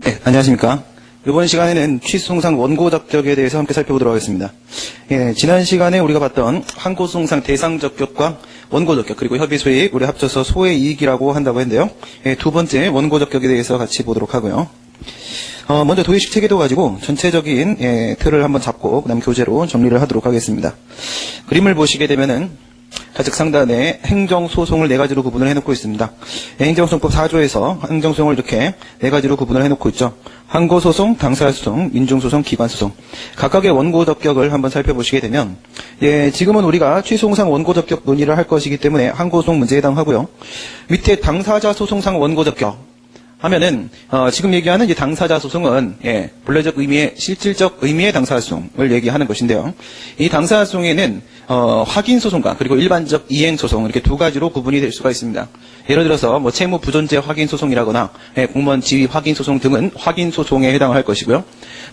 네, 안녕하십니까. 이번 시간에는 취소송상 원고적격에 대해서 함께 살펴보도록 하겠습니다. 지난 시간에 우리가 봤던 항고소송상 대상적격과 원고적격 그리고 협의소이익 우리 합쳐서 소외이익이라고 한다고 했는데요. 두 번째 원고적격에 대해서 같이 보도록 하고요. 먼저 도의식 체계도 가지고 전체적인 틀을 한번 잡고 그다음 교재로 정리를 하도록 하겠습니다. 그림을 보시게 되면은 좌측 상단에 행정소송을 네 가지로 구분을 해놓고 있습니다. 행정소송법 4조에서 행정소송을 이렇게 네 가지로 구분을 해놓고 있죠. 항고소송, 당사소송, 민중소송, 기관소송. 각각의 원고적격을 한번 살펴보시게 되면 지금은 우리가 취소송상 원고적격 논의를 할 것이기 때문에 항고소송 문제에 해당하고요. 밑에 당사자 소송상 원고적격 하면은 지금 얘기하는 이 당사자 소송은 본래적 의미의 실질적 의미의 당사자 소송을 얘기하는 것인데요. 이 당사자 소송에는 확인 소송과 그리고 일반적 이행 소송 이렇게 두 가지로 구분이 될 수가 있습니다. 예를 들어서 뭐 채무 부존재 확인 소송이라거나 공무원 지위 확인 소송 등은 확인 소송에 해당을 할 것이고요.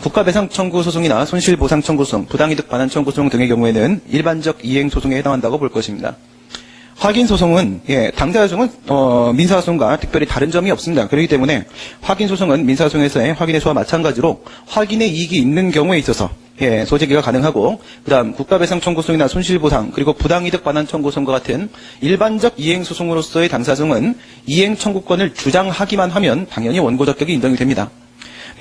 국가배상 청구 소송이나 손실보상 청구 소송, 부당이득 반환 청구 소송 등의 경우에는 일반적 이행 소송에 해당한다고 볼 것입니다. 확인 소송은 당사자 소송은 민사 소송과 특별히 다른 점이 없습니다. 그렇기 때문에 확인 소송은 민사 소송에서의 확인의 수와 마찬가지로 확인의 이익이 있는 경우에 있어서 소제기가 가능하고, 그다음 국가배상 청구 소송이나 손실보상 그리고 부당이득 반환 청구 소송과 같은 일반적 이행 소송으로서의 당사자 소송은 이행 청구권을 주장하기만 하면 당연히 원고적격이 인정이 됩니다.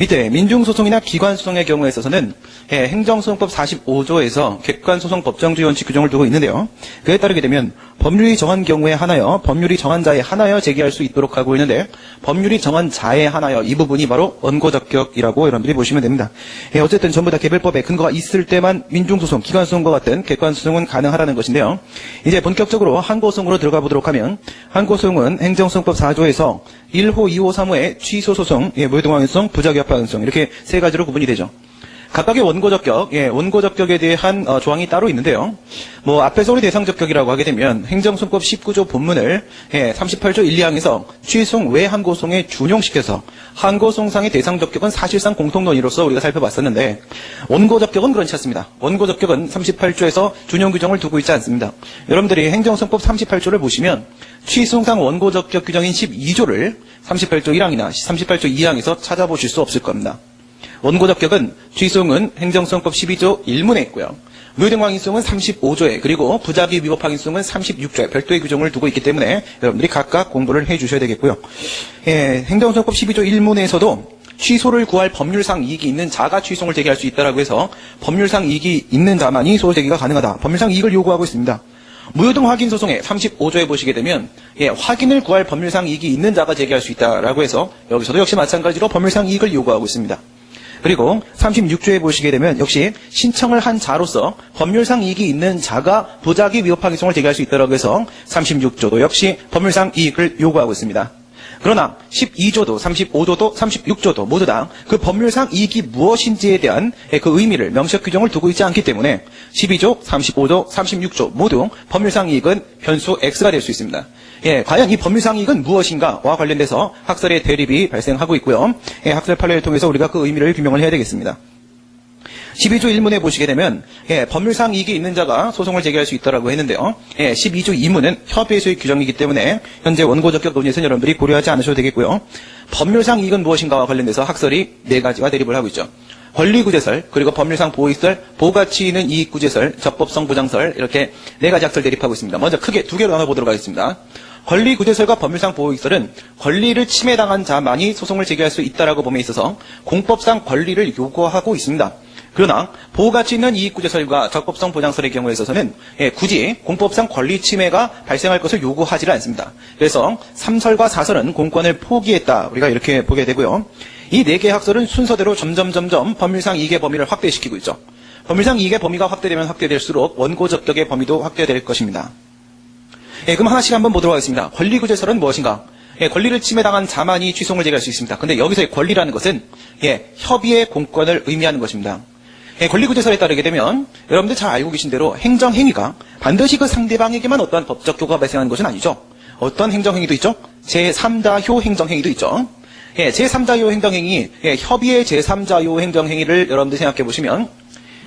밑에 민중소송이나 기관소송의 경우에 있어서는 행정소송법 45조에서 객관소송 법정주의 원칙 규정을 두고 있는데요. 그에 따르게 되면 법률이 정한 경우에 하나여, 법률이 정한 자에 하나여 제기할 수 있도록 하고 있는데 법률이 정한 자에 하나여 이 부분이 바로 원고적격이라고 여러분들이 보시면 됩니다. 어쨌든 전부 다 개별법에 근거가 있을 때만 민중소송, 기관소송과 같은 객관소송은 가능하다는 것인데요. 이제 본격적으로 항고소송으로 들어가 보도록 하면 항고소송은 행정소송법 4조에서 1호, 2호, 3호의 취소소송, 무효등황인소송, 부작위합파소송 이렇게 세 가지로 구분이 되죠. 각각의 원고적격, 원고적격에 대한 조항이 따로 있는데요. 뭐 앞에서 우리 대상적격이라고 하게 되면 행정소송법 19조 본문을 38조 1, 2항에서 취소송 외 항고소송에 준용시켜서 항고소송상의 대상적격은 사실상 공통론의로서 우리가 살펴봤었는데 원고적격은 그렇지 않습니다. 원고적격은 38조에서 준용 규정을 두고 있지 않습니다. 여러분들이 행정소송법 38조를 보시면 취소송상 원고적격 규정인 12조를 38조 1항이나 38조 2항에서 찾아보실 수 없을 겁니다. 원고적격은 취소송은 행정소송법 12조 1문에 있고요. 무효등황인소송은 35조에 그리고 부작위 위법 확인소송은 36조에 별도의 규정을 두고 있기 때문에 여러분들이 각각 공부를 해주셔야 되겠고요. 행정소송법 12조 1문에서도 취소를 구할 법률상 이익이 있는 자가 취소를 제기할 수 있다라고 해서 법률상 이익이 있는 자만이 소송 제기가 가능하다. 법률상 이익을 요구하고 있습니다. 무효등 확인 소송의 35조에 보시게 되면 확인을 구할 법률상 이익이 있는 자가 제기할 수 있다라고 해서 여기서도 역시 마찬가지로 법률상 이익을 요구하고 있습니다. 그리고 36조에 보시게 되면 역시 신청을 한 자로서 법률상 이익이 있는 자가 부작위 위법 확인소송을 제기할 수 있다고 해서 36조도 역시 법률상 이익을 요구하고 있습니다. 그러나 12조도 35조도 36조도 모두 다 그 법률상 이익이 무엇인지에 대한 그 의미를 명시적 규정을 두고 있지 않기 때문에 12조, 35조, 36조 모두 법률상 이익은 변수 X가 될 수 있습니다. 과연 이 법률상 이익은 무엇인가와 관련돼서 학설의 대립이 발생하고 있고요. 학설 판례를 통해서 우리가 그 의미를 규명을 해야 되겠습니다. 12조 1문에 보시게 되면 법률상 이익이 있는 자가 소송을 제기할 수 있다고 했는데요. 12조 2문은 협의소의 규정이기 때문에 현재 원고적격 논의에서는 여러분들이 고려하지 않으셔도 되겠고요. 법률상 이익은 무엇인가와 관련돼서 학설이 네 가지가 대립을 하고 있죠. 권리구제설, 그리고 법률상 보호익설, 보호가치 있는 이익구제설, 적법성 보장설 이렇게 네 가지 학설 대립하고 있습니다. 먼저 크게 두 개로 나눠보도록 하겠습니다. 권리구제설과 법률상 보호익설은 권리를 침해당한 자만이 소송을 제기할 수 있다라고 봄에 있어서 공법상 권리를 요구하고 있습니다. 그러나 보호가치 있는 이익구제설과 적법성 보장설의 경우에 있어서는 굳이 공법상 권리 침해가 발생할 것을 요구하지 않습니다. 그래서 3설과 4설은 공권을 포기했다. 우리가 이렇게 보게 되고요. 이 네 개의 학설은 순서대로 점점 법률상 이익의 범위를 확대시키고 있죠. 법률상 이익의 범위가 확대되면 확대될수록 원고적격의 범위도 확대될 것입니다. 그럼 하나씩 한번 보도록 하겠습니다. 권리구제설은 무엇인가? 권리를 침해당한 자만이 취소를 제기할 수 있습니다. 근데 여기서의 권리라는 것은 협의의 공권을 의미하는 것입니다. 권리구제설에 따르게 되면 여러분들 잘 알고 계신 대로 행정행위가 반드시 그 상대방에게만 어떠한 법적 효과가 발생하는 것은 아니죠. 어떤 행정행위도 있죠? 제3자효 행정행위도 있죠. 제3자효 행정행위, 협의의 제3자효 행정행위를 여러분들 생각해 보시면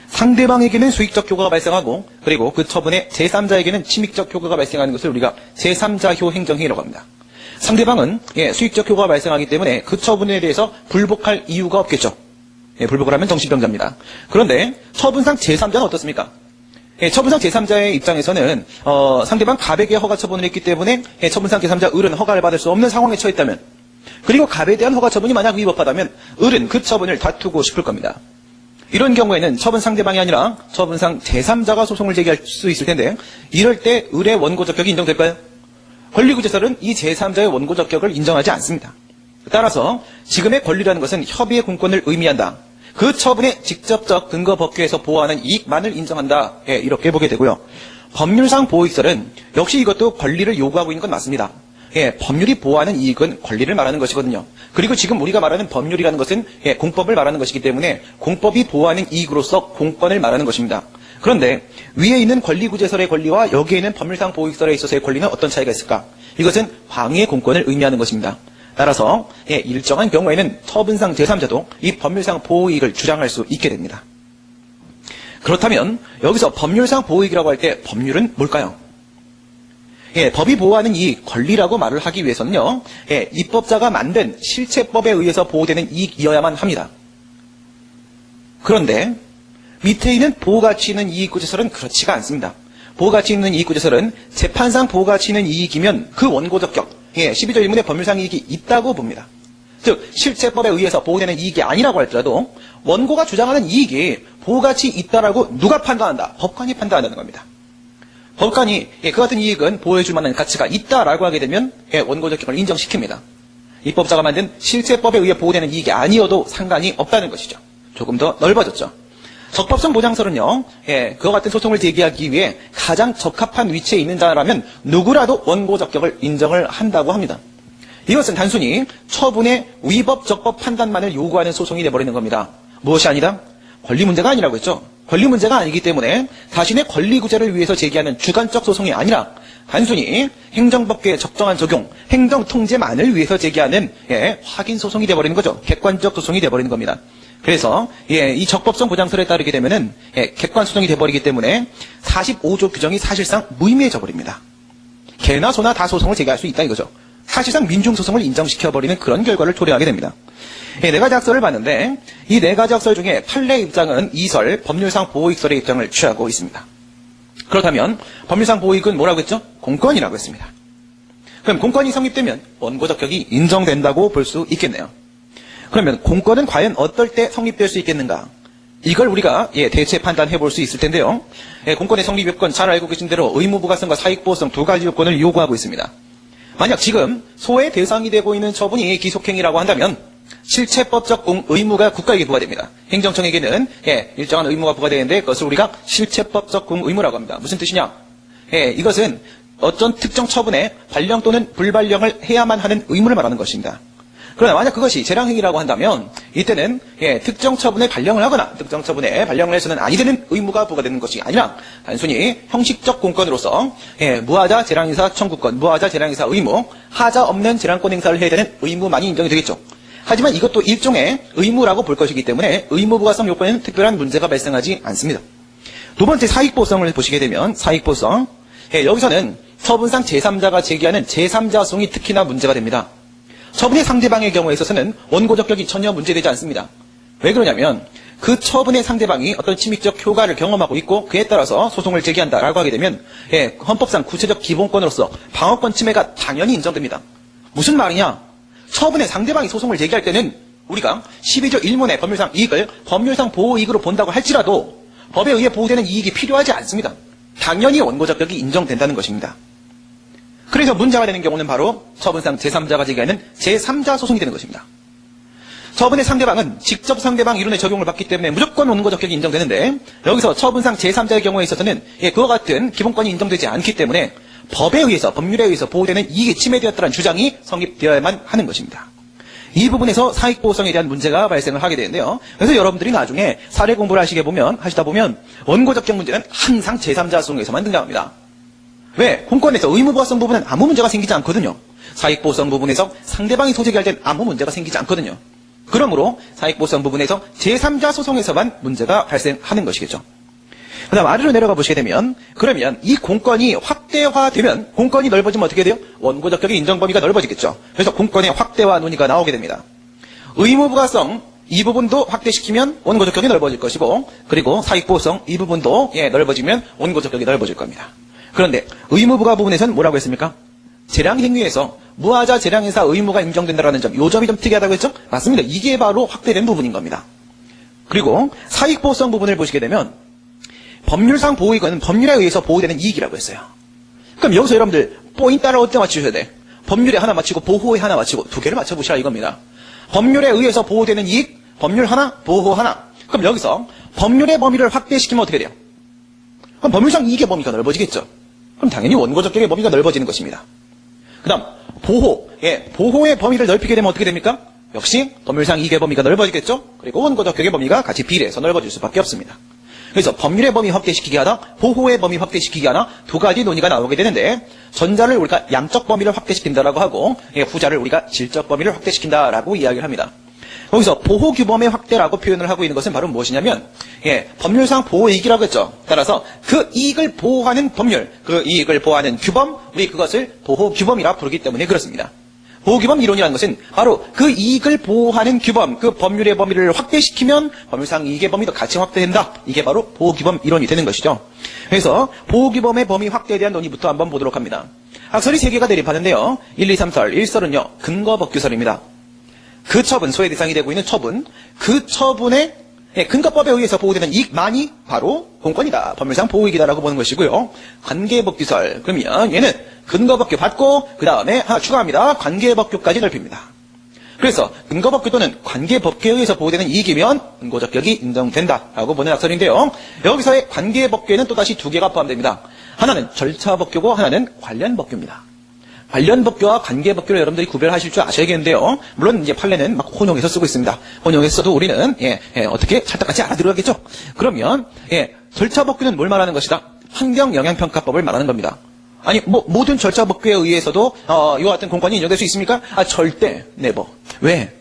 상대방에게는 수익적 효과가 발생하고 그리고 그 처분에 제3자에게는 침익적 효과가 발생하는 것을 우리가 제3자효 행정행위라고 합니다. 상대방은 수익적 효과가 발생하기 때문에 그 처분에 대해서 불복할 이유가 없겠죠. 불복을 하면 정신병자입니다. 그런데 처분상 제3자는 어떻습니까? 처분상 제3자의 입장에서는 상대방 갑에게 허가 처분을 했기 때문에 처분상 제3자 을은 허가를 받을 수 없는 상황에 처했다면, 그리고 갑에 대한 허가 처분이 만약 위법하다면 을은 그 처분을 다투고 싶을 겁니다. 이런 경우에는 처분 상대방이 아니라 처분상 제3자가 소송을 제기할 수 있을 텐데, 이럴 때 을의 원고 적격이 인정될까요? 권리구제설은 이 제3자의 원고 적격을 인정하지 않습니다. 따라서 지금의 권리라는 것은 협의의 공권을 의미한다. 그 처분의 직접적 근거 법규에서 보호하는 이익만을 인정한다. 이렇게 보게 되고요. 법률상 보호익설은 역시 이것도 권리를 요구하고 있는 건 맞습니다. 법률이 보호하는 이익은 권리를 말하는 것이거든요. 그리고 지금 우리가 말하는 법률이라는 것은 공법을 말하는 것이기 때문에 공법이 보호하는 이익으로서 공권을 말하는 것입니다. 그런데 위에 있는 권리구제설의 권리와 여기에 있는 법률상 보호익설에 있어서의 권리는 어떤 차이가 있을까? 이것은 방위의 공권을 의미하는 것입니다. 따라서 일정한 경우에는 처분상 제3자도 이 법률상 보호이익을 주장할 수 있게 됩니다. 그렇다면 여기서 법률상 보호이익이라고 할 때 법률은 뭘까요? 법이 보호하는 이익, 권리라고 말을 하기 위해서는요, 입법자가 만든 실체법에 의해서 보호되는 이익이어야만 합니다. 그런데 밑에 있는 보호가치 있는 이익구제설은 그렇지가 않습니다. 보호가치 있는 이익구제설은 재판상 보호가치 있는 이익이면 그 원고적격, 12조 1문의 법률상 이익이 있다고 봅니다. 즉 실체법에 의해서 보호되는 이익이 아니라고 할지라도 원고가 주장하는 이익이 보호가치 있다라고 누가 판단한다? 법관이 판단한다는 겁니다. 법관이 그 같은 이익은 보호해줄 만한 가치가 있다라고 하게 되면 원고적격을 인정시킵니다. 입법자가 만든 실체법에 의해 보호되는 이익이 아니어도 상관이 없다는 것이죠. 조금 더 넓어졌죠. 적법성 보장설은요, 그와 같은 소송을 제기하기 위해 가장 적합한 위치에 있는 자라면 누구라도 원고적격을 인정을 한다고 합니다. 이것은 단순히 처분의 위법, 적법 판단만을 요구하는 소송이 되어버리는 겁니다. 무엇이 아니다? 권리 문제가 아니라고 했죠. 권리 문제가 아니기 때문에 자신의 권리 구제를 위해서 제기하는 주관적 소송이 아니라 단순히 행정법규의 적정한 적용, 행정 통제만을 위해서 제기하는 확인 소송이 되어버리는 거죠. 객관적 소송이 되어버리는 겁니다. 그래서 이 적법성 보장설에 따르게 되면은 객관 소송이 돼버리기 때문에 45조 규정이 사실상 무의미해져 버립니다. 개나 소나 다 소송을 제기할 수 있다 이거죠. 사실상 민중소송을 인정시켜버리는 그런 결과를 초래하게 됩니다. 네 가지 학설을 봤는데 이 네 가지 학설 중에 판례 입장은 이설, 법률상 보호익설의 입장을 취하고 있습니다. 그렇다면 법률상 보호익은 뭐라고 했죠? 공권이라고 했습니다. 그럼 공권이 성립되면 원고적격이 인정된다고 볼 수 있겠네요. 그러면 공권은 과연 어떨 때 성립될 수 있겠는가? 이걸 우리가 대체 판단해 볼 수 있을 텐데요. 공권의 성립 요건 잘 알고 계신 대로 의무부가성과 사익보호성 두 가지 요건을 요구하고 있습니다. 만약 지금 소의 대상이 되고 있는 처분이 기속행위라고 한다면 실체법적 의무가 국가에게 부과됩니다. 행정청에게는 일정한 의무가 부과되는데 그것을 우리가 실체법적 의무라고 합니다. 무슨 뜻이냐? 이것은 어떤 특정 처분에 발령 또는 불발령을 해야만 하는 의무를 말하는 것입니다. 그러나 만약 그것이 재량행위라고 한다면 이때는 특정 처분에 발령을 하거나 특정 처분에 발령을 해서는 아니 되는 의무가 부과되는 것이 아니라 단순히 형식적 공권으로서 무하자 재량의사 청구권, 무하자 재량의사 의무, 하자 없는 재량권 행사를 해야 되는 의무만이 인정이 되겠죠. 하지만 이것도 일종의 의무라고 볼 것이기 때문에 의무부가성 요건에는 특별한 문제가 발생하지 않습니다. 두 번째 사익보호성을 보시게 되면 사익보호성, 여기서는 처분상 제3자가 제기하는 제3자성이 특히나 문제가 됩니다. 처분의 상대방의 경우에 있어서는 원고적격이 전혀 문제되지 않습니다. 왜 그러냐면 그 처분의 상대방이 어떤 침입적 효과를 경험하고 있고 그에 따라서 소송을 제기한다라고 하게 되면 헌법상 구체적 기본권으로서 방어권 침해가 당연히 인정됩니다. 무슨 말이냐? 처분의 상대방이 소송을 제기할 때는 우리가 12조 1문의 법률상 이익을 법률상 보호이익으로 본다고 할지라도 법에 의해 보호되는 이익이 필요하지 않습니다. 당연히 원고적격이 인정된다는 것입니다. 그래서 문제가 되는 경우는 바로 처분상 제3자가 제기하는 제3자 소송이 되는 것입니다. 처분의 상대방은 직접 상대방 이론의 적용을 받기 때문에 무조건 원고적격이 인정되는데 여기서 처분상 제3자의 경우에 있어서는 그와 같은 기본권이 인정되지 않기 때문에 법에 의해서, 법률에 의해서 보호되는 이익이 침해되었다는 주장이 성립되어야만 하는 것입니다. 이 부분에서 사익보호성에 대한 문제가 발생을 하게 되는데요. 그래서 여러분들이 나중에 사례 공부를 하시다 보면 원고적격 문제는 항상 제3자 소송에서만 등장합니다. 왜? 공권에서 의무부가성 부분은 아무 문제가 생기지 않거든요. 사익보호성 부분에서 상대방이 소재기할 땐 아무 문제가 생기지 않거든요. 그러므로 사익보호성 부분에서 제3자 소송에서만 문제가 발생하는 것이겠죠. 그 다음 아래로 내려가 보시게 되면, 그러면 이 공권이 확대화되면, 공권이 넓어지면 어떻게 돼요? 원고 적격의 인정 범위가 넓어지겠죠. 그래서 공권의 확대화 논의가 나오게 됩니다. 의무부가성 이 부분도 확대시키면 원고 적격이 넓어질 것이고, 그리고 사익보호성 이 부분도 넓어지면 원고 적격이 넓어질 겁니다. 그런데 의무부가 부분에서는 뭐라고 했습니까? 재량행위에서 무하자 재량행사 의무가 인정된다라는 점, 이 점이 좀 특이하다고 했죠? 맞습니다. 이게 바로 확대된 부분인 겁니다. 그리고 사익보호성 부분을 보시게 되면 법률상 보호이익은 법률에 의해서 보호되는 이익이라고 했어요. 그럼 여기서 여러분들 포인트를 어떻게 맞추셔야 돼? 법률에 하나 맞추고 보호에 하나 맞추고 두 개를 맞춰보시라 이겁니다. 법률에 의해서 보호되는 이익, 법률 하나, 보호 하나. 그럼 여기서 법률의 범위를 확대시키면 어떻게 돼요? 그럼 법률상 이익의 범위가 넓어지겠죠. 그럼 당연히 원고 적격의 범위가 넓어지는 것입니다. 그 다음 보호, 보호의 범위를 넓히게 되면 어떻게 됩니까? 역시 법률상 이익의 범위가 넓어지겠죠. 그리고 원고 적격의 범위가 같이 비례해서 넓어질 수밖에 없습니다. 그래서 법률의 범위 확대시키기 하나, 보호의 범위 확대시키기 하나, 두 가지 논의가 나오게 되는데, 전자를 우리가 양적 범위를 확대시킨다라고 하고, 후자를 우리가 질적 범위를 확대시킨다라고 이야기를 합니다. 거기서 보호 규범의 확대라고 표현을 하고 있는 것은 바로 무엇이냐면, 법률상 보호 이익이라고 했죠. 따라서 그 이익을 보호하는 법률, 그 이익을 보호하는 규범, 우리 그것을 보호 규범이라 부르기 때문에 그렇습니다. 보호규범 이론이라는 것은 바로 그 이익을 보호하는 규범, 그 법률의 범위를 확대시키면 법률상 이익의 범위도 같이 확대된다. 이게 바로 보호규범 이론이 되는 것이죠. 그래서 보호규범의 범위 확대에 대한 논의부터 한번 보도록 합니다. 학설이 3개가 대립하는데요. 1, 2, 3설. 1설은요. 근거법규설입니다. 그 처분, 소외 대상이 되고 있는 처분, 그 처분의 근거법에 의해서 보호되는 이익만이 바로 공권이다. 법률상 보호이익이다라고 보는 것이고요. 관계법규설. 그러면 얘는 근거법규 받고 그 다음에 하나 추가합니다. 관계법규까지 넓힙니다. 그래서 근거법규 또는 관계법규에 의해서 보호되는 이익이면 원고적격이 인정된다라고 보는 학설인데요. 여기서의 관계법규에는 또다시 2개가 포함됩니다. 하나는 절차법규고 하나는 관련법규입니다. 관련법규와 관계법규를 여러분들이 구별하실 줄 아셔야겠는데요. 물론 이제 판례는 막 혼용해서 쓰고 있습니다. 혼용해서 써도 우리는 어떻게 찰떡같이 알아들어야겠죠. 그러면 절차법규는 뭘 말하는 것이다? 환경영향평가법을 말하는 겁니다. 아니 모든 절차법규에 의해서도 이와 같은 공권이 인정될 수 있습니까? 절대 네버. 왜?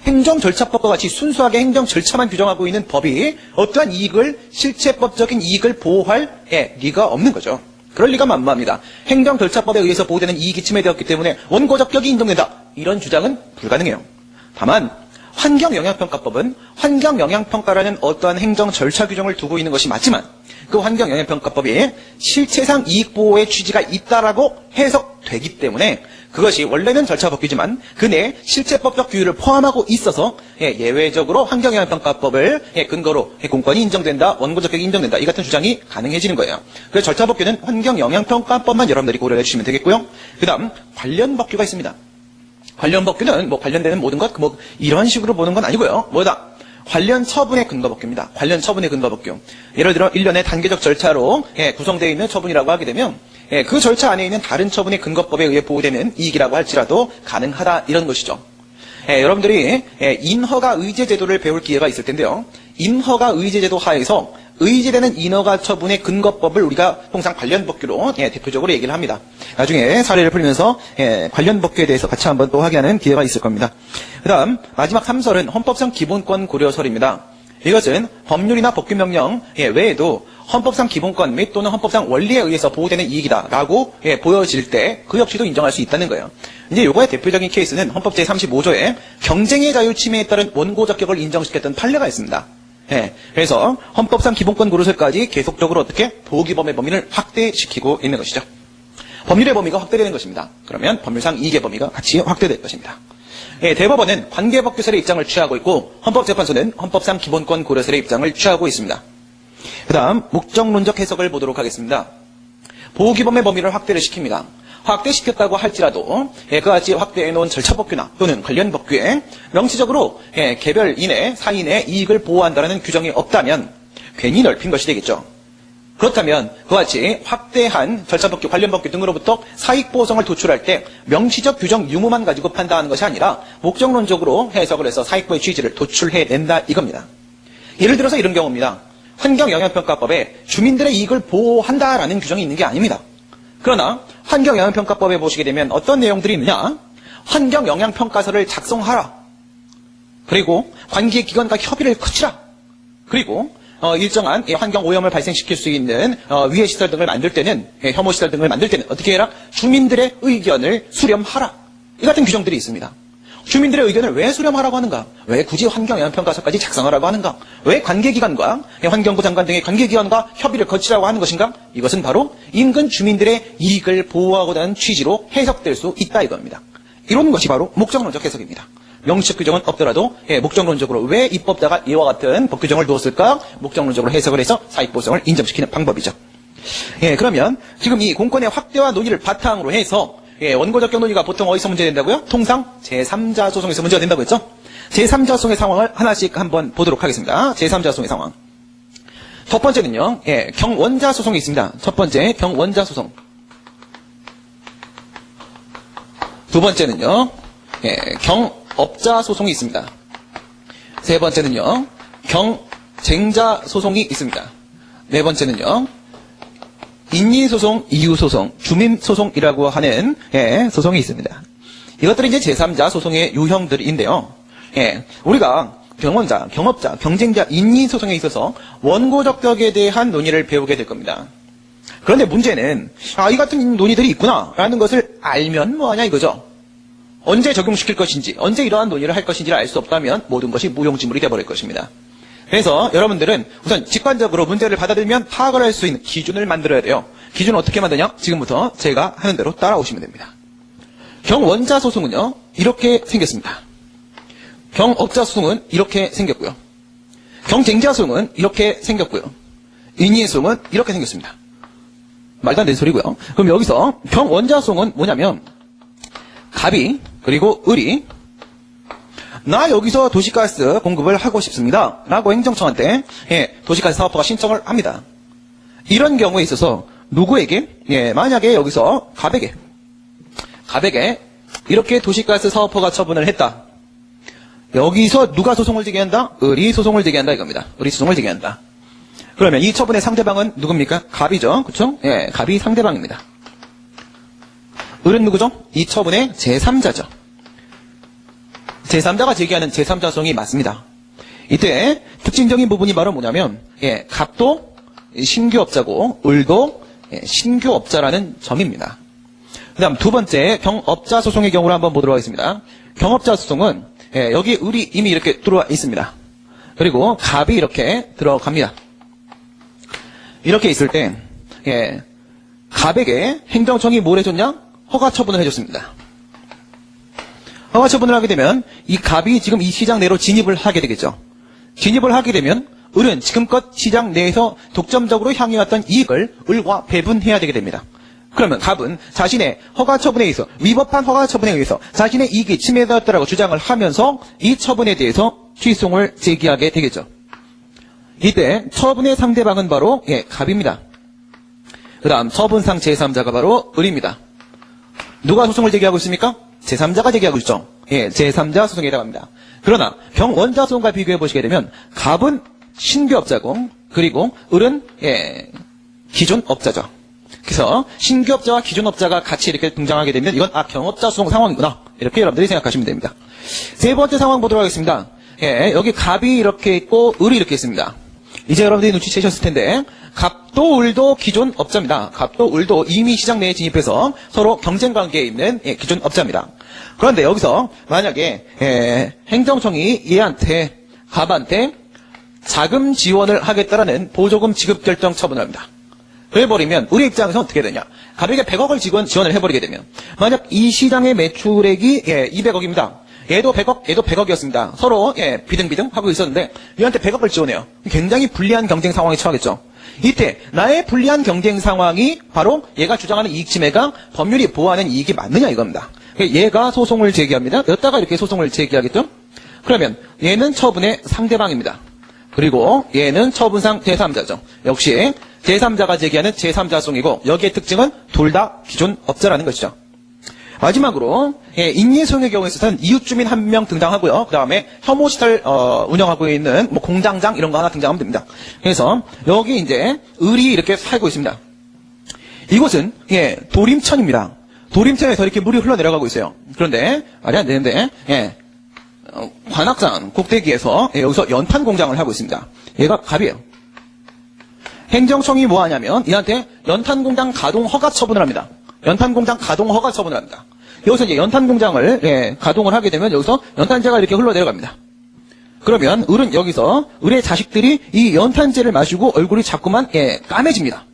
행정절차법과 같이 순수하게 행정절차만 규정하고 있는 법이 어떠한 이익을 실체법적인 이익을 보호할 리가 없는 거죠. 그럴 리가 만무합니다. 행정절차법에 의해서 보호되는 이익이 침해되었기 때문에 원고적격이 인정된다. 이런 주장은 불가능해요. 다만 환경영향평가법은 환경영향평가라는 어떠한 행정절차 규정을 두고 있는 것이 맞지만 그 환경영향평가법이 실체상 이익보호의 취지가 있다라고 해석되기 때문에 그것이 원래는 절차법규지만 그 내에 실체법적 규율을 포함하고 있어서 예외적으로 환경영향평가법을 근거로 공권이 인정된다, 원고적격이 인정된다 이 같은 주장이 가능해지는 거예요. 그래서 절차법규는 환경영향평가법만 여러분들이 고려해 주시면 되겠고요. 그 다음 관련법규가 있습니다. 관련법규는 관련되는 모든 것 이런 식으로 보는 건 아니고요. 뭐다? 관련 처분의 근거법규입니다. 관련 처분의 근거법규. 예를 들어 1년의 단계적 절차로 구성되어 있는 처분이라고 하게 되면 그 절차 안에 있는 다른 처분의 근거법에 의해 보호되는 이익이라고 할지라도 가능하다 이런 것이죠. 여러분들이 인허가 의제 제도를 배울 기회가 있을 텐데요. 인허가 의제 제도 하에서 의제되는 인허가 처분의 근거법을 우리가 통상 관련법규로 대표적으로 얘기를 합니다. 나중에 사례를 풀면서 관련법규에 대해서 같이 한번 또 하게 하는 기회가 있을 겁니다. 그 다음 마지막 3설은 헌법상 기본권 고려설입니다. 이것은 법률이나 법규명령 외에도 헌법상 기본권 및 또는 헌법상 원리에 의해서 보호되는 이익이다라고 보여질 때 그 역시도 인정할 수 있다는 거예요. 이제 요거의 대표적인 케이스는 헌법 제35조에 경쟁의 자유 침해에 따른 원고적격을 인정시켰던 판례가 있습니다. 그래서 헌법상 기본권 고려설까지 계속적으로 어떻게 보호규범의 범위를 확대시키고 있는 것이죠. 법률의 범위가 확대되는 것입니다. 그러면 법률상 이익의 범위가 같이 확대될 것입니다. 대법원은 관계법규설의 입장을 취하고 있고 헌법재판소는 헌법상 기본권 고려설의 입장을 취하고 있습니다. 그 다음 목적론적 해석을 보도록 하겠습니다. 보호규범의 범위를 확대를 시킵니다. 확대시켰다고 할지라도 그와 같이 확대해놓은 절차법규나 또는 관련법규에 명시적으로 개별인의 사인의 이익을 보호한다는 규정이 없다면 괜히 넓힌 것이 되겠죠. 그렇다면 그와 같이 확대한 절차법규, 관련법규 등으로부터 사익보호성을 도출할 때 명시적 규정 유무만 가지고 판단하는 것이 아니라 목적론적으로 해석을 해서 사익보호의 취지를 도출해낸다 이겁니다. 예를 들어서 이런 경우입니다. 환경영향평가법에 주민들의 이익을 보호한다라는 규정이 있는 게 아닙니다. 그러나 환경영향평가법에 보시게 되면 어떤 내용들이 있느냐? 환경영향평가서를 작성하라. 그리고 관계기관과 협의를 거치라. 그리고 일정한 환경 오염을 발생시킬 수 있는 위해 시설 등을 만들 때는 혐오 시설 등을 만들 때는 어떻게 해라? 주민들의 의견을 수렴하라. 이 같은 규정들이 있습니다. 주민들의 의견을 왜 수렴하라고 하는가? 왜 굳이 환경영향평가서까지 작성하라고 하는가? 왜 관계기관과 환경부 장관 등의 관계기관과 협의를 거치라고 하는 것인가? 이것은 바로 인근 주민들의 이익을 보호하고자 하는 취지로 해석될 수 있다 이겁니다. 이런 것이 바로 목적론적 해석입니다. 명시적 규정은 없더라도 목적론적으로 왜 입법자가 이와 같은 법 규정을 두었을까? 목적론적으로 해석을 해서 사익보성을 인정시키는 방법이죠. 그러면 지금 이 공권의 확대와 논의를 바탕으로 해서 원고적격 논의가 보통 어디서 문제된다고요? 통상 제3자 소송에서 문제가 된다고 했죠? 제3자 소송의 상황을 하나씩 한번 보도록 하겠습니다. 제3자 소송의 상황. 첫 번째는요, 경원자 소송이 있습니다. 첫 번째, 경원자 소송. 두 번째는요, 경업자 소송이 있습니다. 세 번째는요, 경쟁자 소송이 있습니다. 네 번째는요, 인리소송, 이유소송, 주민소송이라고 하는 소송이 있습니다. 이것들이 이제 제3자 소송의 유형들인데요. 우리가 경원자, 경업자, 경쟁자, 인리소송에 있어서 원고적격에 대한 논의를 배우게 될 겁니다. 그런데 문제는 이 같은 논의들이 있구나 라는 것을 알면 뭐하냐 이거죠. 언제 적용시킬 것인지, 언제 이러한 논의를 할 것인지를 알 수 없다면 모든 것이 무용지물이 되어버릴 것입니다. 그래서 여러분들은 우선 직관적으로 문제를 받아들이면 파악을 할 수 있는 기준을 만들어야 돼요. 기준은 어떻게 만드냐? 지금부터 제가 하는 대로 따라오시면 됩니다. 경원자 소송은요, 이렇게 생겼습니다. 경업자 소송은 이렇게 생겼고요. 경쟁자 소송은 이렇게 생겼고요. 인리 소송은 이렇게 생겼습니다. 말도 안 되는 소리고요. 그럼 여기서 경원자 소송은 뭐냐면 갑이 그리고 을이 나 여기서 도시가스 공급을 하고 싶습니다 라고 행정청한테 도시가스 사업화가 신청을 합니다. 이런 경우에 있어서 누구에게 만약에 여기서 갑에게 이렇게 도시가스 사업화가 처분을 했다. 여기서 누가 소송을 제기한다? 을이 소송을 제기한다 이겁니다. 을이 소송을 제기한다. 그러면 이 처분의 상대방은 누굽니까? 갑이죠. 그렇죠? 갑이 상대방입니다. 을은 누구죠? 이 처분의 제3자죠. 제3자가 제기하는 제3자성이 맞습니다. 이때 특징적인 부분이 바로 뭐냐면 갑도 신규업자고 을도 신규업자라는 점입니다. 그 다음 두 번째 경업자 소송의 경우를 한번 보도록 하겠습니다. 경업자 소송은 여기 을이 이미 이렇게 들어와 있습니다. 그리고 갑이 이렇게 들어갑니다. 이렇게 있을 때 갑에게 행정청이 뭘 해줬냐? 허가 처분을 해줬습니다. 허가 처분을 하게 되면 이 갑이 지금 이 시장 내로 진입을 하게 되겠죠. 진입을 하게 되면 을은 지금껏 시장 내에서 독점적으로 향해왔던 이익을 을과 배분해야 되게 됩니다. 그러면 갑은 자신의 허가 처분에 의해서 위법한 허가 처분에 의해서 자신의 이익이 침해되었다고 주장을 하면서 이 처분에 대해서 취소송을 제기하게 되겠죠. 이때 처분의 상대방은 바로 갑입니다. 그 다음 처분상 제3자가 바로 을입니다. 누가 소송을 제기하고 있습니까? 제3자가 제기하고 있죠. 제3자 소송에 해당합니다. 그러나 경원자 소송과 비교해 보시게 되면 갑은 신규업자고 그리고 을은 기존업자죠. 그래서 신규업자와 기존업자가 같이 이렇게 등장하게 되면 이건 경업자 소송 상황이구나. 이렇게 여러분들이 생각하시면 됩니다. 세 번째 상황 보도록 하겠습니다. 여기 갑이 이렇게 있고 을이 이렇게 있습니다. 이제 여러분들이 눈치채셨을 텐데 갑도 을도 기존 업자입니다. 갑도 을도 이미 시장 내에 진입해서 서로 경쟁 관계에 있는 기존 업자입니다. 그런데 여기서 만약에 행정청이 얘한테 갑한테 자금 지원을 하겠다라는 보조금 지급 결정 처분을 합니다. 그래버리면 우리 입장에서 어떻게 되냐? 갑에게 100억을 지원을 해버리게 되면 만약 이 시장의 매출액이 200억입니다. 얘도 100억, 얘도 100억이었습니다. 서로 비등비등 하고 있었는데 얘한테 100억을 지원해요. 굉장히 불리한 경쟁 상황에 처하겠죠. 이때 나의 불리한 경쟁 상황이 바로 얘가 주장하는 이익 침해가 법률이 보호하는 이익이 맞느냐 이겁니다. 얘가 소송을 제기합니다. 여기다가 이렇게 소송을 제기하겠죠. 그러면 얘는 처분의 상대방입니다. 그리고 얘는 처분상 제3자죠. 역시 제3자가 제기하는 제3자송이고 여기의 특징은 둘 다 기존 업자라는 것이죠. 마지막으로 인리소송의 경우에 있어서는 이웃주민 한 명 등장하고요. 그 다음에 혐오시설 운영하고 있는 공장장 이런 거 하나 등장하면 됩니다. 그래서 여기 이제 을이 이렇게 살고 있습니다. 이곳은 도림천입니다. 도림천에서 이렇게 물이 흘러내려가고 있어요. 그런데 말이 안 되는데 관악산 꼭대기에서 여기서 연탄 공장을 하고 있습니다. 얘가 갑이에요. 행정청이 뭐 하냐면 얘한테 연탄공장 가동 허가 처분을 합니다. 연탄공장 가동 허가 처분을 합니다. 여기서 이제 연탄공장을 가동을 하게 되면 여기서 연탄재가 이렇게 흘러내려갑니다. 그러면 을은 여기서 을의 자식들이 이 연탄재를 마시고 얼굴이 자꾸만 까매집니다.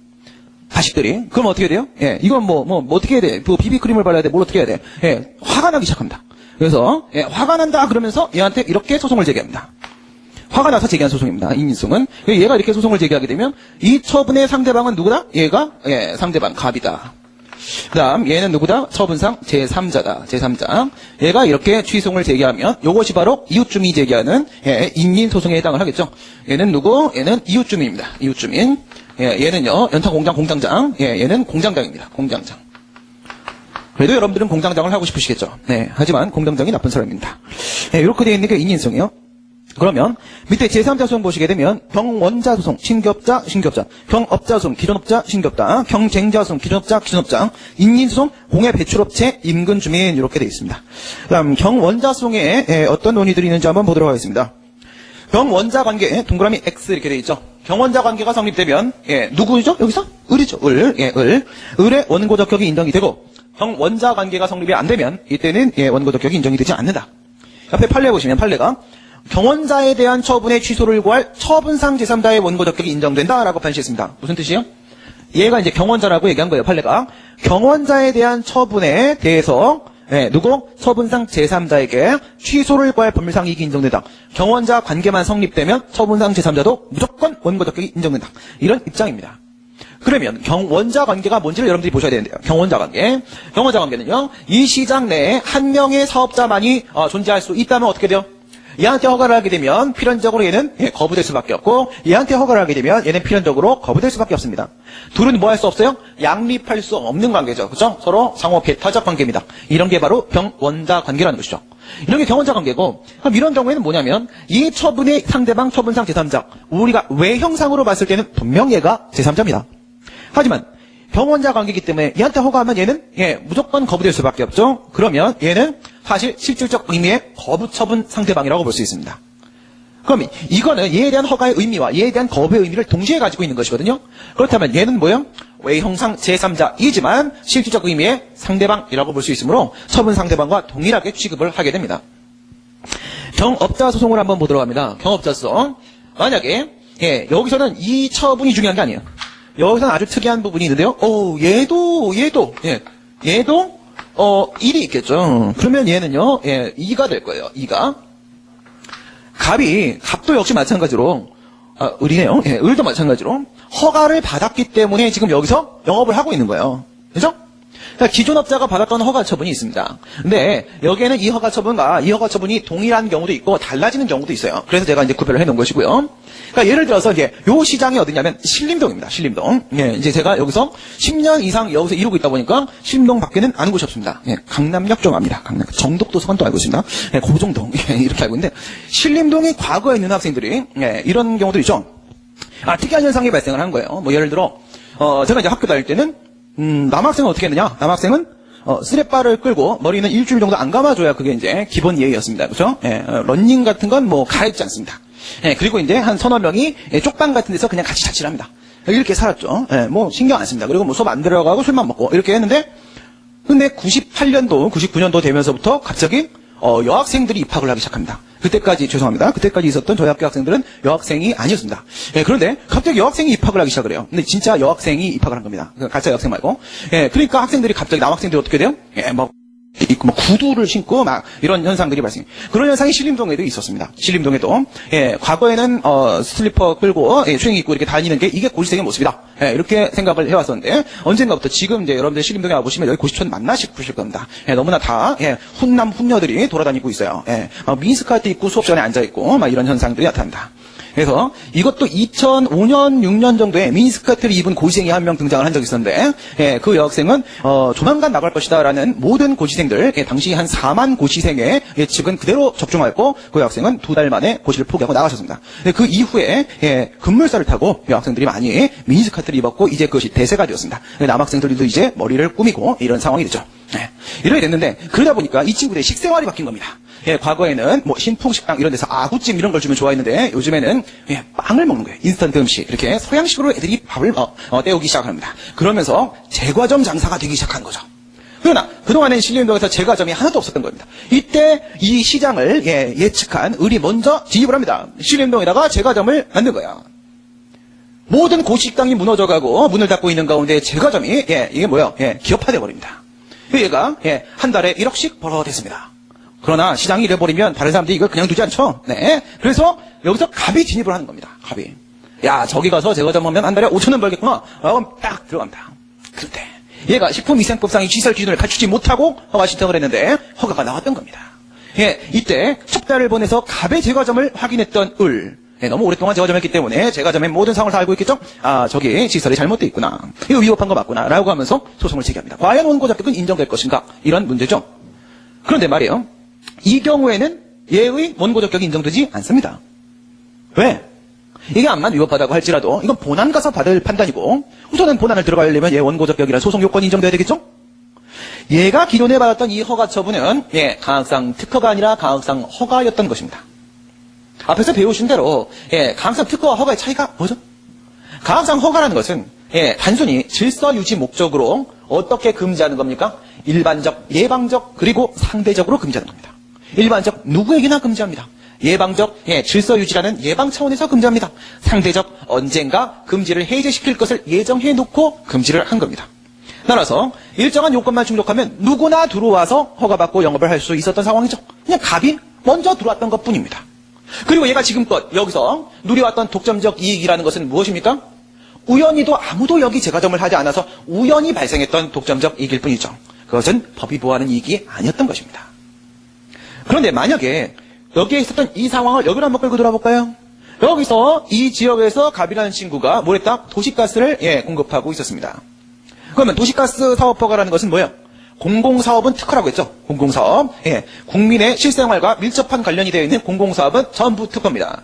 자식들이. 그럼 어떻게 돼요? 이건 뭐 어떻게 해야 돼? 그 비비크림을 발라야 돼? 뭘 어떻게 해야 돼? 화가 나기 시작합니다. 그래서 화가 난다 그러면서 얘한테 이렇게 소송을 제기합니다. 화가 나서 제기한 소송입니다. 이민승은. 얘가 이렇게 소송을 제기하게 되면 이 처분의 상대방은 누구다? 얘가 상대방 갑이다. 그 다음 얘는 누구다? 처분상 제3자다. 제3자. 얘가 이렇게 취소를 제기하면 이것이 바로 이웃주민이 제기하는 인민소송에 해당을 하겠죠. 얘는 누구? 얘는 이웃주민입니다. 이웃주민. 얘는요 연탄공장 공장장. 얘는 공장장입니다. 공장장. 그래도 여러분들은 공장장을 하고 싶으시겠죠. 하지만 공장장이 나쁜 사람입니다. 이렇게 되어 있는 게 인민소송이요. 그러면 밑에 제3자 소송 보시게 되면 경원자 소송, 신규업자, 경업자 소송, 기존업자, 신규업자, 경쟁자 소송, 기존업자, 기존업자, 인민소송, 공해 배출업체, 인근 주민 이렇게 되어 있습니다. 그다음 경원자 소송에 어떤 논의들이 있는지 한번 보도록 하겠습니다. 경원자 관계 동그라미 X 이렇게 되어 있죠. 경원자 관계가 성립되면 누구죠? 여기서 을이죠. 을. 을의 원고 적격이 인정이 되고 경원자 관계가 성립이 안 되면 이때는 원고 적격이 인정이 되지 않는다. 옆에 판례 보시면 판례가 경원자에 대한 처분의 취소를 구할 처분상 제3자의 원고 적격이 인정된다라고 판시했습니다. 무슨 뜻이에요? 얘가 이제 경원자라고 얘기한 거예요. 판례가 경원자에 대한 처분에 대해서 누구? 처분상 제3자에게 취소를 구할 법률상 이익이 인정된다. 경원자 관계만 성립되면 처분상 제3자도 무조건 원고 적격이 인정된다. 이런 입장입니다. 그러면 경원자 관계가 뭔지를 여러분들이 보셔야 되는데요. 경원자 관계. 경원자 관계는요. 이 시장 내에 한 명의 사업자만이 존재할 수 있다면 어떻게 돼요? 얘한테 허가를 하게 되면 필연적으로 얘는 거부될 수밖에 없고 얘한테 허가를 하게 되면 얘는 필연적으로 거부될 수밖에 없습니다. 둘은 뭐 할 수 없어요? 양립할 수 없는 관계죠. 그렇죠? 서로 상호 배타적 관계입니다. 이런 게 바로 경원자 관계라는 것이죠. 이런 게 경원자 관계고 그럼 이런 경우에는 뭐냐면 이 처분의 상대방 처분상 제3자 우리가 외형상으로 봤을 때는 분명 얘가 제3자입니다. 하지만 경원자 관계이기 때문에 얘한테 허가하면 얘는 무조건 거부될 수밖에 없죠. 그러면 얘는 사실 실질적 의미의 거부 처분 상대방이라고 볼 수 있습니다. 그럼 이거는 얘에 대한 허가의 의미와 얘에 대한 거부의 의미를 동시에 가지고 있는 것이거든요. 그렇다면 얘는 뭐예요? 외형상 제3자이지만 실질적 의미의 상대방이라고 볼 수 있으므로 처분 상대방과 동일하게 취급을 하게 됩니다. 경업자 소송을 한번 보도록 합니다. 경업자 소송. 만약에 여기서는 이 처분이 중요한 게 아니에요. 여기서는 아주 특이한 부분이 있는데요. 얘도 1이 있겠죠. 그러면 얘는요, 2가 될 거예요. 2가. 갑도 역시 마찬가지로, 을이네요. 을도 마찬가지로 허가를 받았기 때문에 지금 여기서 영업을 하고 있는 거예요. 그죠? 그러니까 기존 업자가 받았던 허가 처분이 있습니다. 근데 여기에는 이 허가 처분과 이 허가 처분이 동일한 경우도 있고 달라지는 경우도 있어요. 그래서 제가 이제 구별을 해 놓은 것이고요. 그러니까 예를 들어서 이제 요 시장이 어디냐면 신림동입니다. 신림동. 이제 제가 여기서 10년 이상 여기서 이루고 있다 보니까 신림동 밖에는 아는 곳이 없습니다. 강남역 좀 압니다. 강남. 정독도서관도 알고 있습니다. 고종동. 이렇게 알고 있는데 신림동이 과거에 있는 학생들이 이런 경우도 있죠. 특이한 현상이 발생을 한 거예요. 뭐 예를 들어 제가 이제 학교 다닐 때는 남학생은 어떻게 했느냐? 남학생은 스레바를 끌고 머리는 일주일 정도 안 감아줘야 그게 이제 기본 예의였습니다. 그렇죠? 런닝 같은 건 뭐 가했지 않습니다. 그리고 이제 한 서너 명이 쪽방 같은 데서 그냥 같이 자취를 합니다. 이렇게 살았죠. 뭐 신경 안 씁니다. 그리고 뭐 수업 안 들어가고 술만 먹고 이렇게 했는데 근데 98년도, 99년도 되면서부터 갑자기 여학생들이 입학을 하기 시작합니다. 그때까지 죄송합니다. 그때까지 있었던 저희 학교 학생들은 여학생이 아니었습니다. 그런데 갑자기 여학생이 입학을 하기 시작을 해요. 근데 진짜 여학생이 입학을 한 겁니다. 가짜 여학생 말고. 그러니까 학생들이 갑자기 남학생들이 어떻게 돼요? 뭐 구두를 신고 막 이런 현상들이 발생해요. 그런 현상이 신림동에도 있었습니다. 신림동에도 과거에는 슬리퍼 끌고 추행 입고 이렇게 다니는 게 이게 고시생의 모습이다. 이렇게 생각을 해왔었는데 언젠가부터 지금 이제 여러분들 신림동에 와보시면 여기 고시촌 맞나 싶으실 겁니다. 너무나 다 훈남 훈녀들이 돌아다니고 있어요. 미니스커트 입고 수업 시간에 앉아 있고 막 이런 현상들이 나타납니다. 그래서 이것도 2005년, 6년 정도에 미니스커트를 입은 고시생이 한 명 등장을 한 적이 있었는데 그 여학생은 조만간 나갈 것이다라는 모든 고시생들 당시 한 4만 고시생의 예측은 그대로 적중하였고 그 여학생은 2달 만에 고시를 포기하고 나가셨습니다. 그 이후에 급물살을 타고 여학생들이 많이 미니스커트를 입었고 이제 그것이 대세가 되었습니다. 남학생들도 이제 머리를 꾸미고 이런 상황이 됐죠. 네. 이렇게 됐는데, 그러다 보니까 이 친구들의 식생활이 바뀐 겁니다. 예, 과거에는 뭐 신풍식당 이런 데서 아구찜 이런 걸 주면 좋아했는데, 요즘에는 빵을 먹는 거예요. 인스턴트 음식. 이렇게 서양식으로 애들이 밥을 때우기 시작합니다. 그러면서 제과점 장사가 되기 시작한 거죠. 그러나 그동안엔 신림동에서 제과점이 하나도 없었던 겁니다. 이때 이 시장을 예측한 을이 먼저 진입을 합니다. 신림동에다가 제과점을 만든 거야. 모든 고식당이 무너져가고 문을 닫고 있는 가운데 제과점이 이게 뭐야? 기업화돼 버립니다. 얘가 한 달에 1억씩 벌어댔습니다. 그러나 시장이 이래버리면 다른 사람들이 이걸 그냥 두지 않죠. 네. 그래서 여기서 갑이 진입을 하는 겁니다. 갑이. 야, 저기 가서 제과점 하면 한 달에 5천원 벌겠구나. 그럼 딱 들어갑니다. 그런데 얘가 식품위생법상의 시설 기준을 갖추지 못하고 허가 신청을 했는데 허가가 나왔던 겁니다. 이때 첩자를 보내서 갑의 제과점을 확인했던 을. 너무 오랫동안 제과점 했기 때문에 제과점의 모든 상황을 다 알고 있겠죠? 아, 저기 시설이 잘못되어 있구나. 이거 위법한 거 맞구나. 라고 하면서 소송을 제기합니다. 과연 원고 적격은 인정될 것인가? 이런 문제죠. 그런데 말이에요. 이 경우에는 얘의 원고 적격이 인정되지 않습니다. 왜? 이게 암만 위법하다고 할지라도 이건 본안 가서 받을 판단이고 우선은 본안을 들어가려면 얘 원고 적격이란 소송 요건이 인정돼야 되겠죠? 얘가 기존에 받았던 이 허가 처분은 가학상 특허가 아니라 가학상 허가였던 것입니다. 앞에서 배우신 대로 가학상 특허와 허가의 차이가 뭐죠? 가학상 허가라는 것은 단순히 질서 유지 목적으로 어떻게 금지하는 겁니까? 일반적, 예방적, 그리고 상대적으로 금지하는 겁니다. 일반적, 누구에게나 금지합니다. 예방적, 질서 유지라는 예방 차원에서 금지합니다. 상대적, 언젠가 금지를 해제시킬 것을 예정해 놓고 금지를 한 겁니다. 따라서 일정한 요건만 충족하면 누구나 들어와서 허가받고 영업을 할 수 있었던 상황이죠. 그냥 갑이 먼저 들어왔던 것뿐입니다. 그리고 얘가 지금껏 여기서 누려왔던 독점적 이익이라는 것은 무엇입니까? 우연히도 아무도 여기 제과점을 하지 않아서 우연히 발생했던 독점적 이익일 뿐이죠. 그것은 법이 보호하는 이익이 아니었던 것입니다. 그런데 만약에 여기에 있었던 이 상황을 여기로 한번 끌고 돌아볼까요? 여기서 이 지역에서 갑이라는 친구가 뭘 했다? 도시가스를 공급하고 있었습니다. 그러면 도시가스 사업허가라는 것은 뭐예요? 공공사업은 특허라고 했죠. 공공사업. 국민의 실생활과 밀접한 관련이 되어 있는 공공사업은 전부 특허입니다.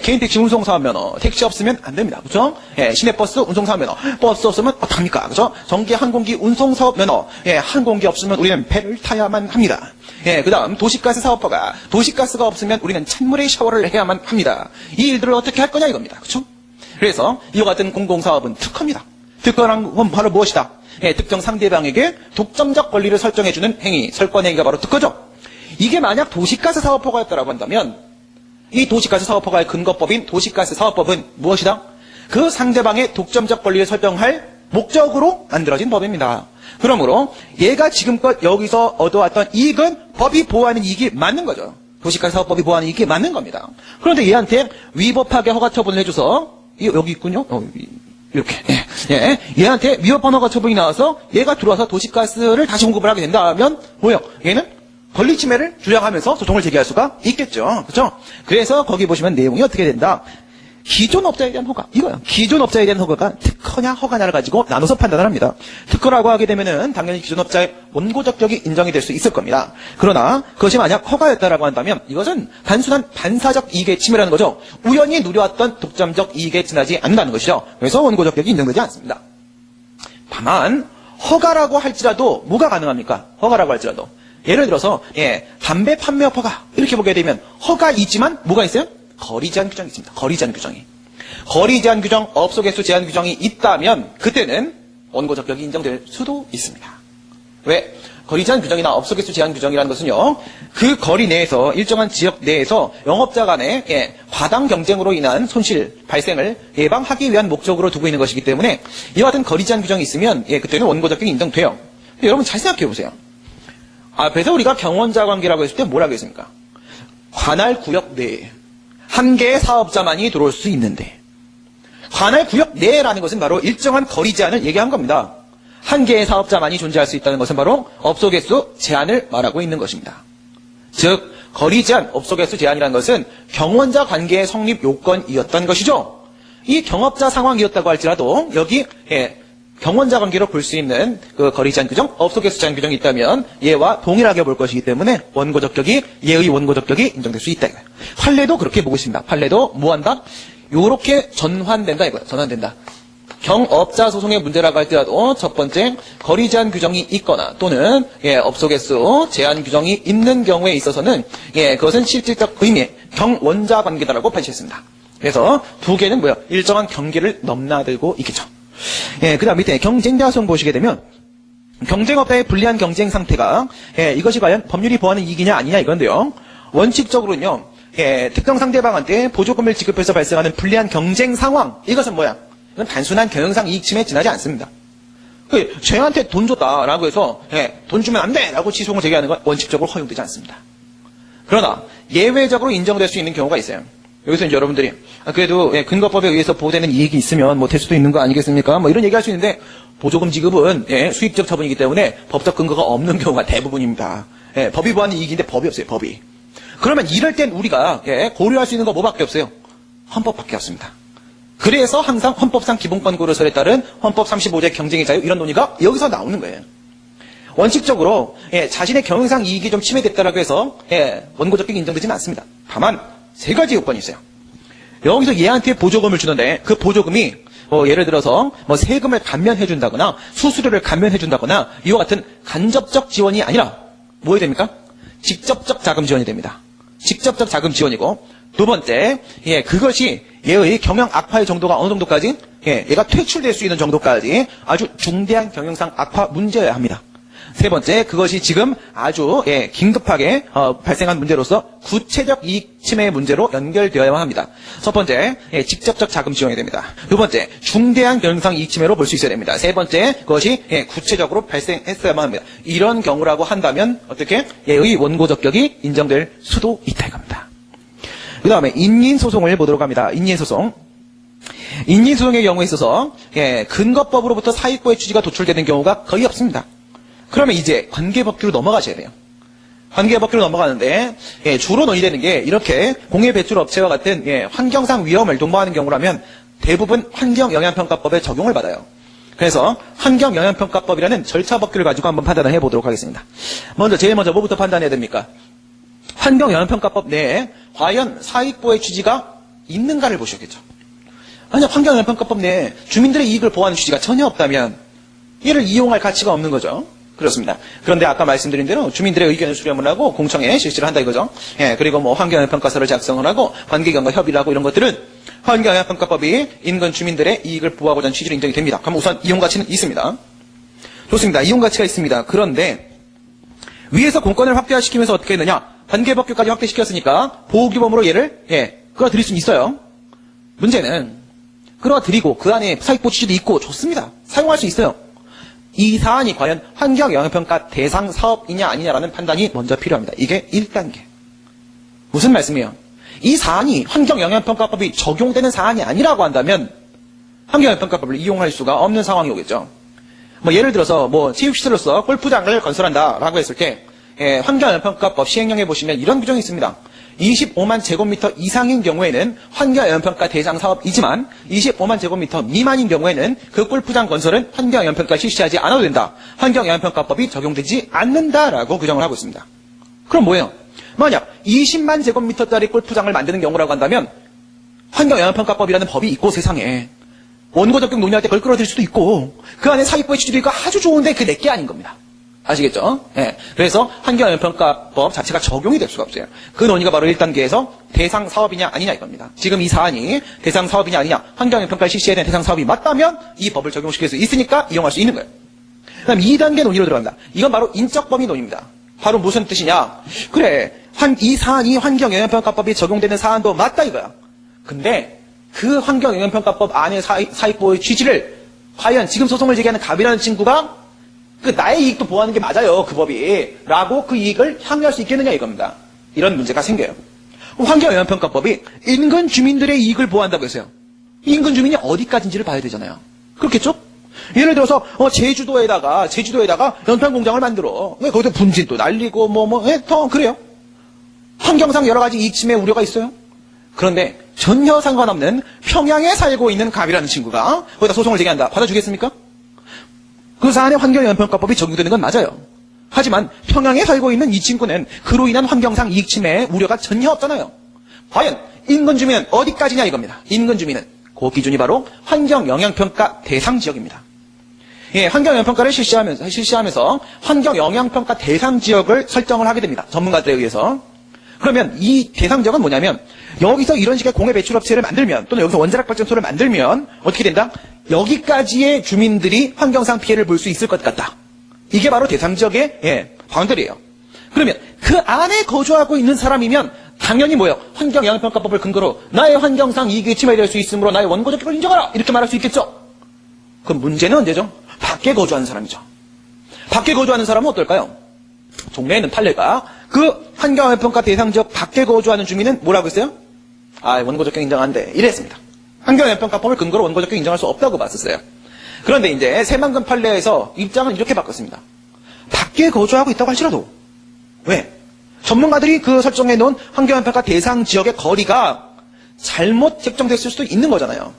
개인 택시 운송사업 면허. 택시 없으면 안 됩니다. 그죠? 시내버스 운송사업 면허. 버스 없으면 어떡합니까? 그죠? 전기 항공기 운송사업 면허. 항공기 없으면 우리는 배를 타야만 합니다. 그 다음 도시가스 사업허가. 도시가스가 없으면 우리는 찬물에 샤워를 해야만 합니다. 이 일들을 어떻게 할 거냐 이겁니다. 그죠? 그래서 이와 같은 공공사업은 특허입니다. 특허란 건 바로 무엇이다? 특정 상대방에게 독점적 권리를 설정해주는 행위, 설권행위가 바로 특허죠. 이게 만약 도시가스 사업허가였다고 한다면 이 도시가스 사업허가의 근거법인 도시가스 사업법은 무엇이다? 그 상대방의 독점적 권리를 설정할 목적으로 만들어진 법입니다. 그러므로 얘가 지금껏 여기서 얻어왔던 이익은 법이 보호하는 이익이 맞는 거죠. 도시가스 사업법이 보호하는 이익이 맞는 겁니다. 그런데 얘한테 위법하게 허가 처분을 해줘서 여기 있군요. 이렇게 얘한테 위법한 허가 처분이 나와서 얘가 들어와서 도시가스를 다시 공급을 하게 된다면 뭐예요? 얘는 권리침해를 주장하면서 소송을 제기할 수가 있겠죠. 그렇죠? 그래서 거기 보시면 내용이 어떻게 된다? 기존 업자에 대한 허가, 이거요. 기존 업자에 대한 허가가 특허냐 허가냐를 가지고 나눠서 판단을 합니다. 특허라고 하게 되면은 당연히 기존 업자의 원고 적격이 인정이 될 수 있을 겁니다. 그러나 그것이 만약 허가였다라고 한다면 이것은 단순한 반사적 이익의 침해라는 거죠. 우연히 누려왔던 독점적 이익에 지나지 않는다는 것이죠. 그래서 원고 적격이 인정되지 않습니다. 다만 허가라고 할지라도 뭐가 가능합니까? 허가라고 할지라도 예를 들어서 담배 판매업 허가 이렇게 보게 되면 허가 있지만 뭐가 있어요? 거리 제한 규정이 있습니다. 거리 제한 규정이. 거리 제한 규정, 업소 개수 제한 규정이 있다면 그때는 원고 적격이 인정될 수도 있습니다. 왜? 거리 제한 규정이나 업소 개수 제한 규정이라는 것은요. 그 거리 내에서 일정한 지역 내에서 영업자 간의 과당 경쟁으로 인한 손실 발생을 예방하기 위한 목적으로 두고 있는 것이기 때문에 이와 같은 거리 제한 규정이 있으면 그때는 원고 적격이 인정돼요. 여러분 잘 생각해 보세요. 앞에서 우리가 경원자 관계라고 했을 때 뭐라고 했습니까? 관할 구역 내에 한 개의 사업자만이 들어올 수 있는데 관할 구역 내라는 것은 바로 일정한 거리 제한을 얘기한 겁니다. 한 개의 사업자만이 존재할 수 있다는 것은 바로 업소 개수 제한을 말하고 있는 것입니다. 즉 거리 제한, 업소 개수 제한이라는 것은 경원자 관계의 성립 요건이었던 것이죠. 이 경업자 상황이었다고 할지라도 여기 경원자 관계로 볼 수 있는 그 거리 제한 규정, 업소 개수 제한 규정이 있다면 얘와 동일하게 볼 것이기 때문에 원고 적격이 얘의 원고 적격이 인정될 수 있다 이거예요. 판례도 그렇게 보고 있습니다. 판례도 뭐 한다? 요렇게 전환된다 이거예요. 전환된다. 경업자 소송의 문제라고 할지라도 첫 번째, 거리 제한 규정이 있거나 또는 업소 개수 제한 규정이 있는 경우에 있어서는 그것은 실질적 의미의 경원자 관계다라고 발표했습니다. 그래서 두 개는 뭐야? 일정한 경계를 넘나들고 있겠죠. 그 다음 밑에 경쟁대화성 보시게 되면 경쟁업자의 불리한 경쟁 상태가 이것이 과연 법률이 보호하는 이익이냐 아니냐 이건데요. 원칙적으로는요. 특정 상대방한테 보조금을 지급해서 발생하는 불리한 경쟁 상황, 이것은 뭐야? 이건 단순한 경영상 이익 침해에 지나지 않습니다. 쟤한테 돈 줬다라고 해서 돈 주면 안 돼라고 취소를 제기하는 건 원칙적으로 허용되지 않습니다. 그러나 예외적으로 인정될 수 있는 경우가 있어요. 여기서 이제 여러분들이 그래도 근거법에 의해서 보호되는 이익이 있으면 뭐 될 수도 있는 거 아니겠습니까? 뭐 이런 얘기할 수 있는데 보조금 지급은 수익적 처분이기 때문에 법적 근거가 없는 경우가 대부분입니다. 법이 보호하는 이익인데 법이 없어요. 법이. 그러면 이럴 땐 우리가 고려할 수 있는 거 뭐밖에 없어요? 헌법밖에 없습니다. 그래서 항상 헌법상 기본권 고려설에 따른 헌법 35조 경쟁의 자유 이런 논의가 여기서 나오는 거예요. 원칙적으로 자신의 경영상 이익이 좀 침해됐다라고 해서 원고적격이 인정되지는 않습니다. 다만 세 가지 요건이 있어요. 여기서 얘한테 보조금을 주는데 그 보조금이 예를 들어서 세금을 감면해준다거나 수수료를 감면해준다거나 이와 같은 간접적 지원이 아니라 뭐 해야 됩니까? 직접적 자금 지원이 됩니다. 직접적 자금 지원이고 두 번째, 그것이 얘의 경영 악화의 정도가 어느 정도까지? 얘가 퇴출될 수 있는 정도까지 아주 중대한 경영상 악화 문제여야 합니다. 세 번째, 그것이 지금 아주 긴급하게 발생한 문제로서 구체적 이익 침해의 문제로 연결되어야만 합니다. 첫 번째, 직접적 자금 지원이 됩니다. 두 번째, 중대한 경영상 이익 침해로 볼 수 있어야 됩니다. 세 번째, 그것이 구체적으로 발생했어야만 합니다. 이런 경우라고 한다면 어떻게? 얘의 원고적격이 인정될 수도 있다 이겁니다. 그 다음에 인민소송을 보도록 합니다. 인민소송. 인민소송의 경우에 있어서 근거법으로부터 사익보의 취지가 도출되는 경우가 거의 없습니다. 그러면 이제 관계법규로 넘어가셔야 돼요. 관계법규로 넘어가는데 주로 논의되는 게 이렇게 공해배출업체와 같은 환경상 위험을 도모하는 경우라면 대부분 환경영향평가법에 적용을 받아요. 그래서 환경영향평가법이라는 절차법규를 가지고 한번 판단을 해보도록 하겠습니다. 제일 먼저 뭐부터 판단해야 됩니까? 환경영향평가법 내에 과연 사익보의 취지가 있는가를 보셔야겠죠. 만약 환경영향평가법 내에 주민들의 이익을 보호하는 취지가 전혀 없다면 이를 이용할 가치가 없는 거죠. 그렇습니다. 그런데 아까 말씀드린 대로 주민들의 의견을 수렴을 하고 공청회 실시를 한다 이거죠. 그리고 환경영향평가서를 작성을 하고 관계기관과 협의를 하고 이런 것들은 환경영향평가법이 인근 주민들의 이익을 보호하고자 하는 취지로 인정이 됩니다. 그럼 우선 이용가치는 있습니다. 좋습니다. 이용가치가 있습니다. 그런데 위에서 공권을 확대시키면서 어떻게 했느냐? 관계법규까지 확대시켰으니까 보호규범으로 얘를 끌어들일 수는 있어요. 문제는 끌어들이고 그 안에 사익보호 취지도 있고 좋습니다. 사용할 수 있어요. 이 사안이 과연 환경영향평가 대상 사업이냐 아니냐라는 판단이 먼저 필요합니다. 이게 1단계. 무슨 말씀이에요? 이 사안이 환경영향평가법이 적용되는 사안이 아니라고 한다면 환경영향평가법을 이용할 수가 없는 상황이 오겠죠. 예를 들어서 체육시설로서 골프장을 건설한다라고 했을 때 환경영향평가법 시행령에 보시면 이런 규정이 있습니다. 25만 제곱미터 이상인 경우에는 환경영향평가 대상 사업이지만 25만 제곱미터 미만인 경우에는 그 골프장 건설은 환경영향평가 실시하지 않아도 된다. 환경영향평가법이 적용되지 않는다라고 규정을 하고 있습니다. 그럼 뭐예요? 만약 20만 제곱미터짜리 골프장을 만드는 경우라고 한다면 환경영향평가법이라는 법이 있고 세상에 원고적격 논의할 때 그걸 끌어들일 수도 있고 그 안에 사익보의 취지도 있고 아주 좋은데 그게 내게 아닌 겁니다. 아시겠죠? 그래서 환경영향평가법 자체가 적용이 될 수가 없어요. 그 논의가 바로 1단계에서 대상 사업이냐 아니냐 이겁니다. 지금 이 사안이 대상 사업이냐 아니냐 환경영향평가를 실시해야 되는 대상 사업이 맞다면 이 법을 적용시킬 수 있으니까 이용할 수 있는 거예요. 그 다음 2단계 논의로 들어갑니다. 이건 바로 인적범위 논의입니다. 바로 무슨 뜻이냐? 그래, 이 사안이 환경영향평가법이 적용되는 사안도 맞다 이거야. 근데 그 환경영향평가법 안에 사익보호의 취지를 과연 지금 소송을 제기하는 갑이라는 친구가 나의 이익도 보호하는 게 맞아요, 그 법이. 라고 그 이익을 향유할 수 있겠느냐 이겁니다. 이런 문제가 생겨요. 환경영향평가법이 인근 주민들의 이익을 보호한다고 했어요. 인근 주민이 어디까지인지를 봐야 되잖아요. 그렇겠죠? 예를 들어서 제주도에다가 연탄 공장을 만들어. 거기서 분진도 날리고 그래요. 환경상 여러 가지 이익 침해 우려가 있어요. 그런데 전혀 상관없는 평양에 살고 있는 갑이라는 친구가 거기다 소송을 제기한다. 받아주겠습니까? 그 사안에 환경영향평가법이 적용되는 건 맞아요. 하지만 평양에 살고 있는 이 친구는 그로 인한 환경상 이익 침해의 우려가 전혀 없잖아요. 과연 인근 주민은 어디까지냐 이겁니다. 인근 주민은 그 기준이 바로 환경영향평가 대상지역입니다. 예, 환경영향평가를 실시하면서 환경영향평가 대상지역을 설정을 하게 됩니다. 전문가들에 의해서. 그러면 이 대상지역은 뭐냐면 여기서 이런 식의 공해 배출업체를 만들면 또는 여기서 원자력 발전소를 만들면 어떻게 된다? 여기까지의 주민들이 환경상 피해를 볼 수 있을 것 같다. 이게 바로 대상지역의 바운더리예요. 그러면 그 안에 거주하고 있는 사람이면 당연히 뭐예요? 환경영향평가법을 근거로 나의 환경상 이익이 침해될 수 있으므로 나의 원고적격을 인정하라! 이렇게 말할 수 있겠죠? 그럼 문제는 언제죠? 밖에 거주하는 사람이죠. 밖에 거주하는 사람은 어떨까요? 동네에 있는 판례가 그 환경영향평가 대상지역 밖에 거주하는 주민은 뭐라고 했어요? 원고적격 인정 안 돼. 이랬습니다. 환경영향평가법을 근거로 원고적격 인정할 수 없다고 봤었어요. 그런데 이제 새만금 판례에서 입장은 이렇게 바꿨습니다. 밖에 거주하고 있다고 할지라도 왜? 전문가들이 그 설정해 놓은 환경영향평가 대상 지역의 거리가 잘못 책정됐을 수도 있는 거잖아요.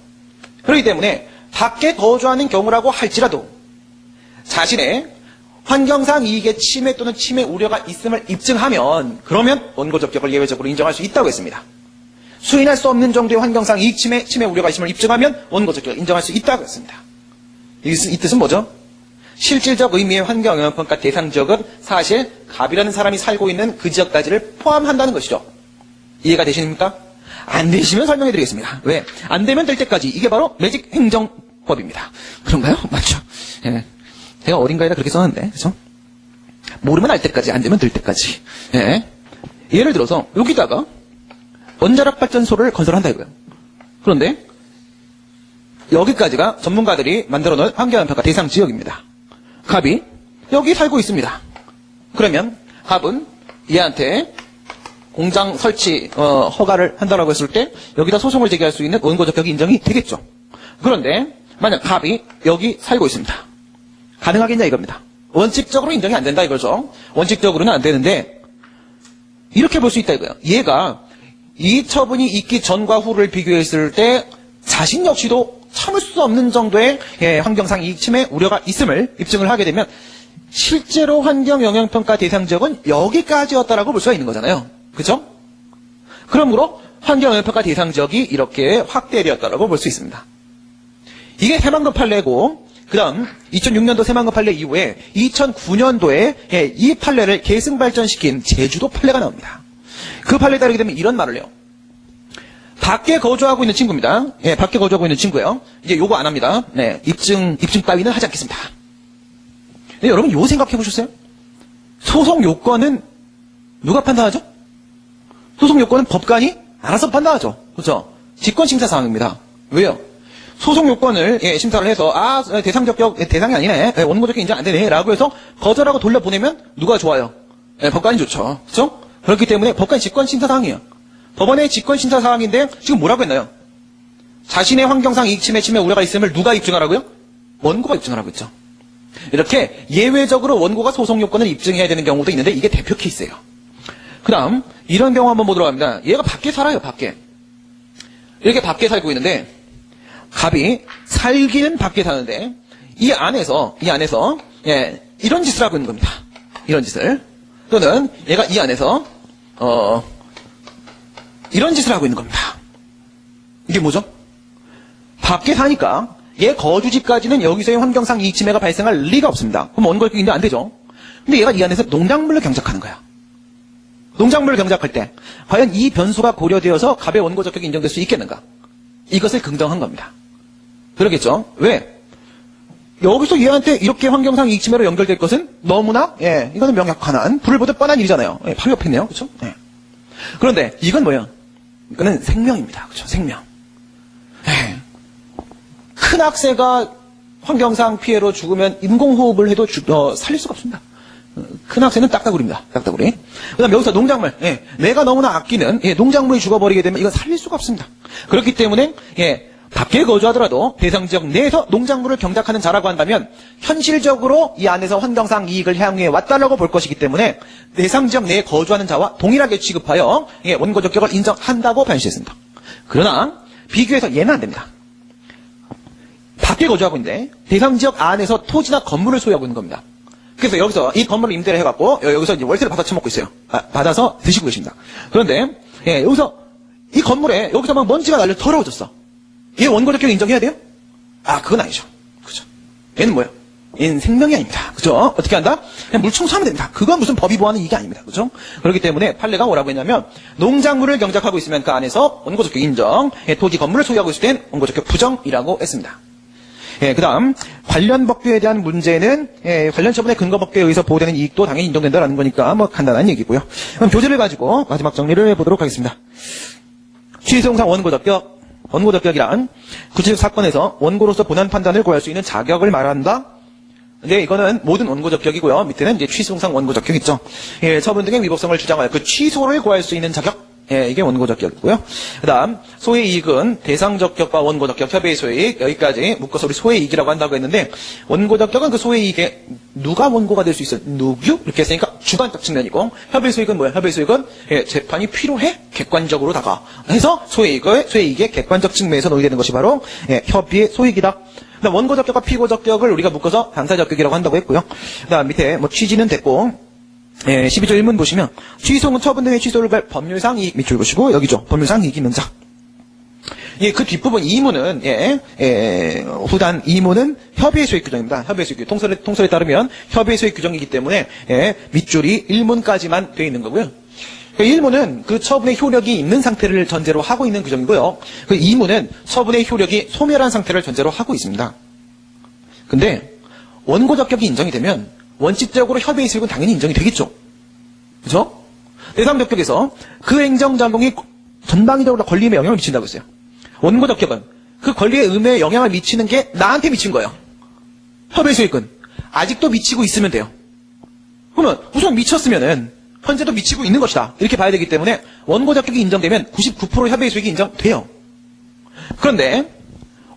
그렇기 때문에 밖에 거주하는 경우라고 할지라도 자신의 환경상 이익의 침해 또는 침해 우려가 있음을 입증하면 그러면 원고적격을 예외적으로 인정할 수 있다고 했습니다. 수인할 수 없는 정도의 환경상 이익 침해 우려가 있음을 입증하면 원고적격을 인정할 수 있다고 했습니다. 이 뜻은 뭐죠? 실질적 의미의 환경영향평가 대상 지역은 사실 갑이라는 사람이 살고 있는 그 지역까지를 포함한다는 것이죠. 이해가 되십니까? 안 되시면 설명해 드리겠습니다. 왜? 안 되면 될 때까지. 이게 바로 매직 행정법입니다. 그런가요? 맞죠. 예. 제가 어딘가에다 그렇게 썼는데, 그죠? 모르면 알 때까지, 안 되면 될 때까지. 예. 예를 들어서, 여기다가 원자력 발전소를 건설한다 이거예요. 그런데, 여기까지가 전문가들이 만들어 놓은 환경영향평가 대상 지역입니다. 갑이 여기 살고 있습니다. 그러면 갑은 얘한테 공장 설치 허가를 한다라고 했을 때 여기다 소송을 제기할 수 있는 원고적격이 인정이 되겠죠. 그런데 만약 갑이 여기 살고 있습니다. 가능하겠냐 이겁니다. 원칙적으로 인정이 안 된다 이거죠. 원칙적으로는 안 되는데 이렇게 볼 수 있다 이거예요. 얘가 이 처분이 있기 전과 후를 비교했을 때 자신 역시도 참을 수 없는 정도의 환경상 이익 침해 우려가 있음을 입증을 하게 되면 실제로 환경영향평가 대상 지역은 여기까지였다라고 볼 수가 있는 거잖아요. 그렇죠? 그러므로 환경영향평가 대상 지역이 이렇게 확대되었다라고 볼 수 있습니다. 이게 새만금 판례고 그 다음 2006년도 새만금 판례 이후에 2009년도에 이 판례를 계승발전시킨 제주도 판례가 나옵니다. 그 판례에 따르게 되면 이런 말을 해요. 밖에 거주하고 있는 친구입니다. 예, 밖에 거주하고 있는 친구예요. 이제 요거 안 합니다. 네, 입증 따위는 하지 않겠습니다. 네, 여러분 요 생각해 보셨어요? 소송 요건은 누가 판단하죠? 소송 요건은 법관이 알아서 판단하죠. 그렇죠? 직권심사 사항입니다. 왜요? 소송 요건을 심사를 해서 대상이 아니네. 원고적격 인정 안 되네. 라고 해서 거절하고 돌려보내면 누가 좋아요? 법관이 좋죠. 그렇죠? 그렇기 때문에 법관이 직권심사 사항이에요. 법원의 직권심사 사항인데 지금 뭐라고 했나요? 자신의 환경상 이익 침해 우려가 있음을 누가 입증하라고요? 원고가 입증하라고 했죠. 이렇게 예외적으로 원고가 소송 요건을 입증해야 되는 경우도 있는데 이게 대표 케이스예요. 그 다음 이런 경우 한번 보도록 합니다. 얘가 밖에 살아요. 밖에. 이렇게 밖에 살고 있는데 갑이 살기는 밖에 사는데 이 안에서 이런 짓을 하고 있는 겁니다. 이런 짓을. 또는 얘가 이 안에서 이런 짓을 하고 있는 겁니다. 이게 뭐죠? 밖에 사니까 얘 거주지까지는 여기서의 환경상 이익 침해가 발생할 리가 없습니다. 그럼 원고적격 인정 안 되죠. 근데 얘가 이 안에서 농작물을 경작하는 거야. 농작물을 경작할 때 과연 이 변수가 고려되어서 갑의 원고적격이 인정될 수 있겠는가? 이것을 긍정한 겁니다. 그러겠죠? 왜? 여기서 얘한테 이렇게 환경상 이익 침해로 연결될 것은 너무나 이거는 명확한 불을 보듯 뻔한 일이잖아요. 바로 옆에 있네요. 그렇죠? 그런데 이건 뭐예요? 이거는 생명입니다. 그렇죠? 생명. 큰 학새가 환경상 피해로 죽으면 인공호흡을 해도 살릴 수가 없습니다. 큰 학새는 딱따구리입니다. 딱따구리. 그 다음 여기서 농작물. 내가 너무나 아끼는 농작물이 죽어버리게 되면 이건 살릴 수가 없습니다. 그렇기 때문에 밖에 거주하더라도 대상지역 내에서 농작물을 경작하는 자라고 한다면 현실적으로 이 안에서 환경상 이익을 향해 왔다라고 볼 것이기 때문에 대상지역 내에 거주하는 자와 동일하게 취급하여 원고적격을 인정한다고 판시했습니다. 그러나 비교해서 얘는 안 됩니다. 밖에 거주하고 있는데 대상지역 안에서 토지나 건물을 소유하고 있는 겁니다. 그래서 여기서 이 건물을 임대를 해갖고 여기서 이제 월세를 받아 처먹고 있어요. 받아서 드시고 계십니다. 그런데 여기서 이 건물에 여기서 막 먼지가 날려 더러워졌어. 얘 원고 적격 인정해야 돼요? 아, 그건 아니죠. 그죠? 얘는 뭐예요? 얘는 생명이 아닙니다. 그죠? 어떻게 한다? 그냥 물 청소하면 됩니다. 그건 무슨 법이 보호하는 이게 아닙니다. 그죠? 그렇기 때문에 판례가 뭐라고 했냐면, 농작물을 경작하고 있으면 그 안에서 원고 적격 인정, 토지 건물을 소유하고 있을 땐 원고 적격 부정이라고 했습니다. 그 다음 관련 법규에 대한 문제는 관련 처분의 근거 법규에 의해서 보호되는 이익도 당연히 인정된다라는 거니까 뭐 간단한 얘기고요. 그럼 교재를 가지고 마지막 정리를 해보도록 하겠습니다. 취소송상 원고 적격. 원고 적격이란 구체적 사건에서 원고로서 본안 판단을 고할 수 있는 자격을 말한다. 근데 이거는 모든 원고 적격이고요. 밑에는 이제 취소송상 원고 적격 있죠. 처분 등의 위법성을 주장하여 그 취소를 고할 수 있는 자격. 이게 원고 적격이고요. 그 다음 소의 이익은 대상 적격과 원고 적격, 협의의 소의 이익 여기까지 묶어서 우리 소의 이익이라고 한다고 했는데 원고 적격은 그 소의 이익에 누가 원고가 될 수 있어요? 누구? 이렇게 했으니까 주관적 측면이고 협의의 소익은 뭐예요? 협의의 소익은 재판이 필요해 객관적으로 다가 해서 소의 이익의 객관적 측면에서 논의되는 것이 바로 협의의 소익이다. 그다음 원고 적격과 피고 적격을 우리가 묶어서 당사 적격이라고 한다고 했고요. 그다음 밑에 뭐 취지는 됐고 12조 1문 보시면 취소는 처분 등의 취소를 갈 법률상 이익 밑줄 보시고 여기죠. 법률상 이익이 명작. 그 뒷부분 2문은 후단 2문은 협의의 소익 규정입니다. 협의의 소익 규정. 통설에 따르면 협의의 소익 규정이기 때문에 밑줄이 1문까지만 되어 있는 거고요. 1문은 그 처분의 효력이 있는 상태를 전제로 하고 있는 규정이고요. 그 2문은 처분의 효력이 소멸한 상태를 전제로 하고 있습니다. 근데 원고 적격이 인정이 되면 원칙적으로 협의의 소익은 당연히 인정이 되겠죠. 그죠? 대상 적격에서 그 행정작용이 전방위적으로 권리임에 영향을 미친다고 했어요. 원고 적격은 그 권리의 의무에 영향을 미치는 게 나한테 미친 거예요. 협의의 소익은 아직도 미치고 있으면 돼요. 그러면 우선 미쳤으면은 현재도 미치고 있는 것이다. 이렇게 봐야 되기 때문에 원고 적격이 인정되면 99% 협의의 소익이 인정돼요. 그런데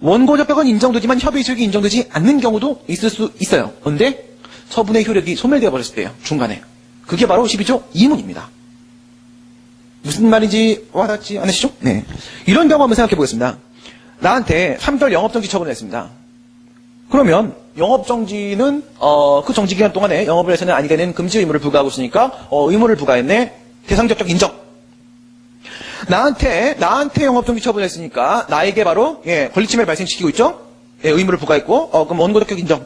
원고 적격은 인정되지만 협의의 소익이 인정되지 않는 경우도 있을 수 있어요. 그런데 처분의 효력이 소멸되어 버렸을 때예요. 중간에. 그게 바로 12조 2문입니다. 무슨 말인지 와닿지 않으시죠? 네. 이런 경우 한번 생각해 보겠습니다. 나한테 3개월 영업정지 처분을 했습니다. 그러면 영업정지는 그 정지기간 동안에 영업을 해서는 아니게 된 금지 의무를 부과하고 있으니까 의무를 부과했네. 대상적격 인정. 나한테 영업정지 처분을 했으니까 나에게 바로 권리침해를 발생시키고 있죠? 의무를 부과했고 그럼 원고적격 인정.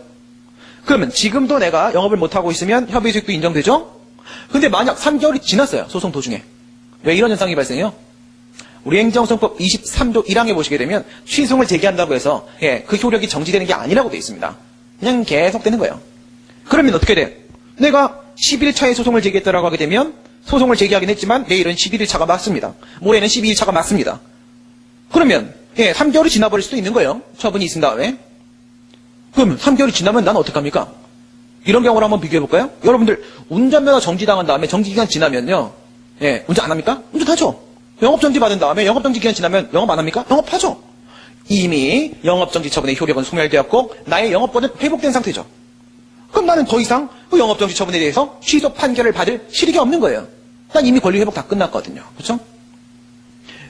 그러면 지금도 내가 영업을 못하고 있으면 협의의 소익도 인정되죠? 근데 만약 3개월이 지났어요. 소송 도중에. 왜 이런 현상이 발생해요? 우리 행정소송법 23조 1항에 보시게 되면 취소를 제기한다고 해서 그 효력이 정지되는 게 아니라고 되어 있습니다. 그냥 계속되는 거예요. 그러면 어떻게 돼? 내가 11차에 소송을 제기했다라고 하게 되면 소송을 제기하긴 했지만 내일은 11일차가 맞습니다. 모레는 12일차가 맞습니다. 그러면 3개월이 지나버릴 수도 있는 거예요. 처분이 있은 다음에. 그럼 3개월이 지나면 난 어떡합니까? 이런 경우를 한번 비교해볼까요? 여러분들 운전면허 정지당한 다음에 정지기간 지나면요. 운전 안 합니까? 운전하죠. 영업정지 받은 다음에 영업정지 기간 지나면 영업 안 합니까? 영업하죠. 이미 영업정지 처분의 효력은 소멸되었고 나의 영업권은 회복된 상태죠. 그럼 나는 더 이상 그 영업정지 처분에 대해서 취소 판결을 받을 실익이 없는 거예요. 난 이미 권리 회복 다 끝났거든요. 그렇죠?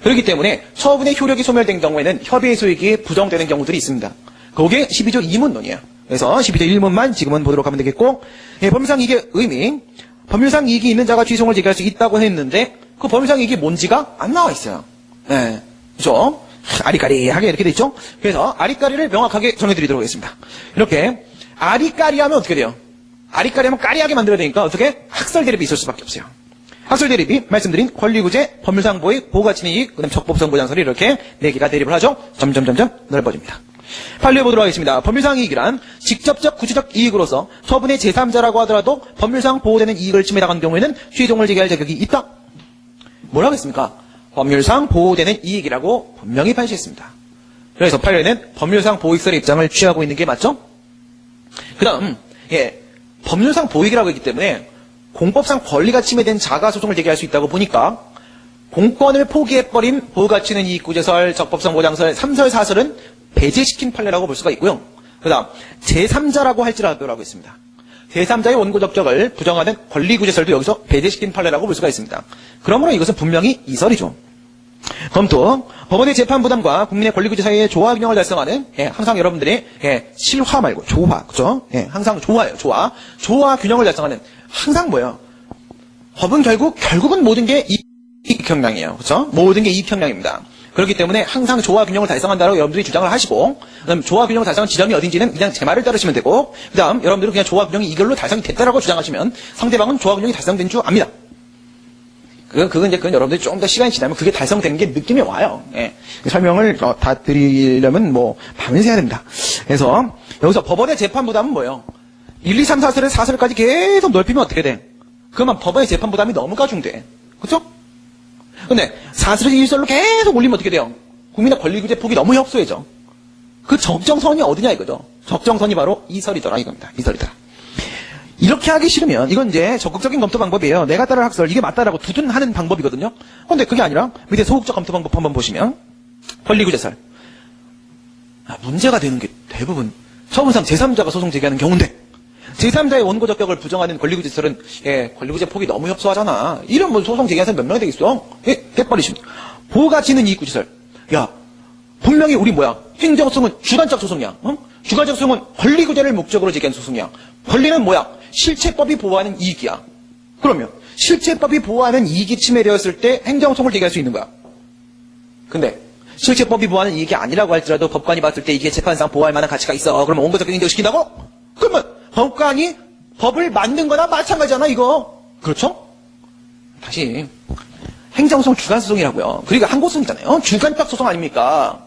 그렇기 때문에 처분의 효력이 소멸된 경우에는 협의의 소익이 부정되는 경우들이 있습니다. 그게 12조 2문론이에요. 그래서 12조 1문만 지금은 보도록 하면 되겠고 법률상 이익의 의미 법률상 이익이 있는 자가 취소를 제기할 수 있다고 했는데 그 법률상 이익이 뭔지가 안 나와 있어요. 그죠? 아리까리하게 이렇게 돼 있죠? 그래서 아리까리를 명확하게 정해드리도록 하겠습니다. 이렇게 아리까리하면 어떻게 돼요? 아리까리하면 까리하게 만들어야 되니까 어떻게? 학설 대립이 있을 수밖에 없어요. 학설 대립이 말씀드린 권리구제, 법률상 보익, 보호가치는 이익, 그다음 적법성 보장설이 이렇게 4개가 대립을 하죠. 점점 넓어집니다. 판례해 보도록 하겠습니다. 법률상 이익이란 직접적 구체적 이익으로서 처분의 제3자라고 하더라도 법률상 보호되는 이익을 침해당한 경우에는 취소를 제기할 자격이 있다. 뭐라고 했습니까? 법률상 보호되는 이익이라고 분명히 판시했습니다. 그래서 판례는 법률상 보익설의 입장을 취하고 있는 게 맞죠? 그 다음 법률상 보익이라고 했기 때문에 공법상 권리가 침해된 자가 소송을 제기할 수 있다고 보니까 공권을 포기해버린 보호가치는 이익구제설, 적법성 보장설, 3설, 4설은 배제시킨 판례라고 볼 수가 있고요. 그 다음 제3자라고 할지라도라고 했습니다. 제3자의 원고 적격을 부정하는 권리구제설도 여기서 배제시킨 판례라고 볼 수가 있습니다. 그러므로 이것은 분명히 이설이죠. 검토, 법원의 재판 부담과 국민의 권리구제 사이의 조화 균형을 달성하는 항상 여러분들이 실화 말고 조화, 그죠? 항상 조화예요. 조화 균형을 달성하는 항상 뭐예요? 법은 결국은 모든 게 이익 형량이에요. 그죠? 모든 게 이익 형량입니다. 그렇기 때문에 항상 조화 균형을 달성한다고 여러분들이 주장을 하시고, 그다음 조화 균형을 달성한 지점이 어딘지는 그냥 제 말을 따르시면 되고, 그다음 여러분들은 그냥 조화 균형이 이걸로 달성이 됐다라고 주장하시면 상대방은 조화 균형이 달성된 줄 압니다. 그건 여러분들이 좀 더 시간이 지나면 그게 달성되는 게 느낌이 와요. 예. 설명을 다 드리려면 밤을 새야 됩니다. 그래서 여기서 법원의 재판부담은 뭐예요? 1, 2, 3, 4설에 4설까지 계속 넓히면 어떻게 돼? 그러면 법원의 재판부담이 너무 가중돼. 그렇죠? 근데 4설에서 1설로 계속 올리면 어떻게 돼요? 국민의 권리구제 폭이 너무 협소해져. 그 적정선이 어디냐 이거죠. 적정선이 바로 2설이더라 이겁니다. 2설이더라. 이렇게 하기 싫으면 이건 이제 적극적인 검토 방법이에요. 내가 따를 학설 이게 맞다라고 두둔하는 방법이거든요. 근데 그게 아니라 밑에 소극적 검토 방법 한번 보시면 권리구제설. 문제가 되는 게 대부분 처분상 제3자가 소송 제기하는 경우인데 제3자의 원고 적격을 부정하는 권리구제설은 권리구제 폭이 너무 협소하잖아. 이런 소송 제기하는 사람 몇 명이 되겠어? 깨버리심. 보호가치는 이익구제설. 야, 분명히 우리 행정소송은 주관적 소송이야. 주관적 소송은 권리구제를 목적으로 제기한 소송이야. 권리는 실체법이 보호하는 이익이야. 그러면 실체법이 보호하는 이익이 침해되었을 때 행정소송을 제기할 수 있는 거야. 근데 실체법이 보호하는 이익이 아니라고 할지라도 법관이 봤을 때 이게 재판상 보호할 만한 가치가 있어. 그러면 원고적격 인정시킨다고? 그러면 법관이 법을 만든 거나 마찬가지잖아 이거. 그렇죠? 다시 행정소송 주관소송이라고요. 그리고 항고소송이잖아요. 주관적 소송 아닙니까?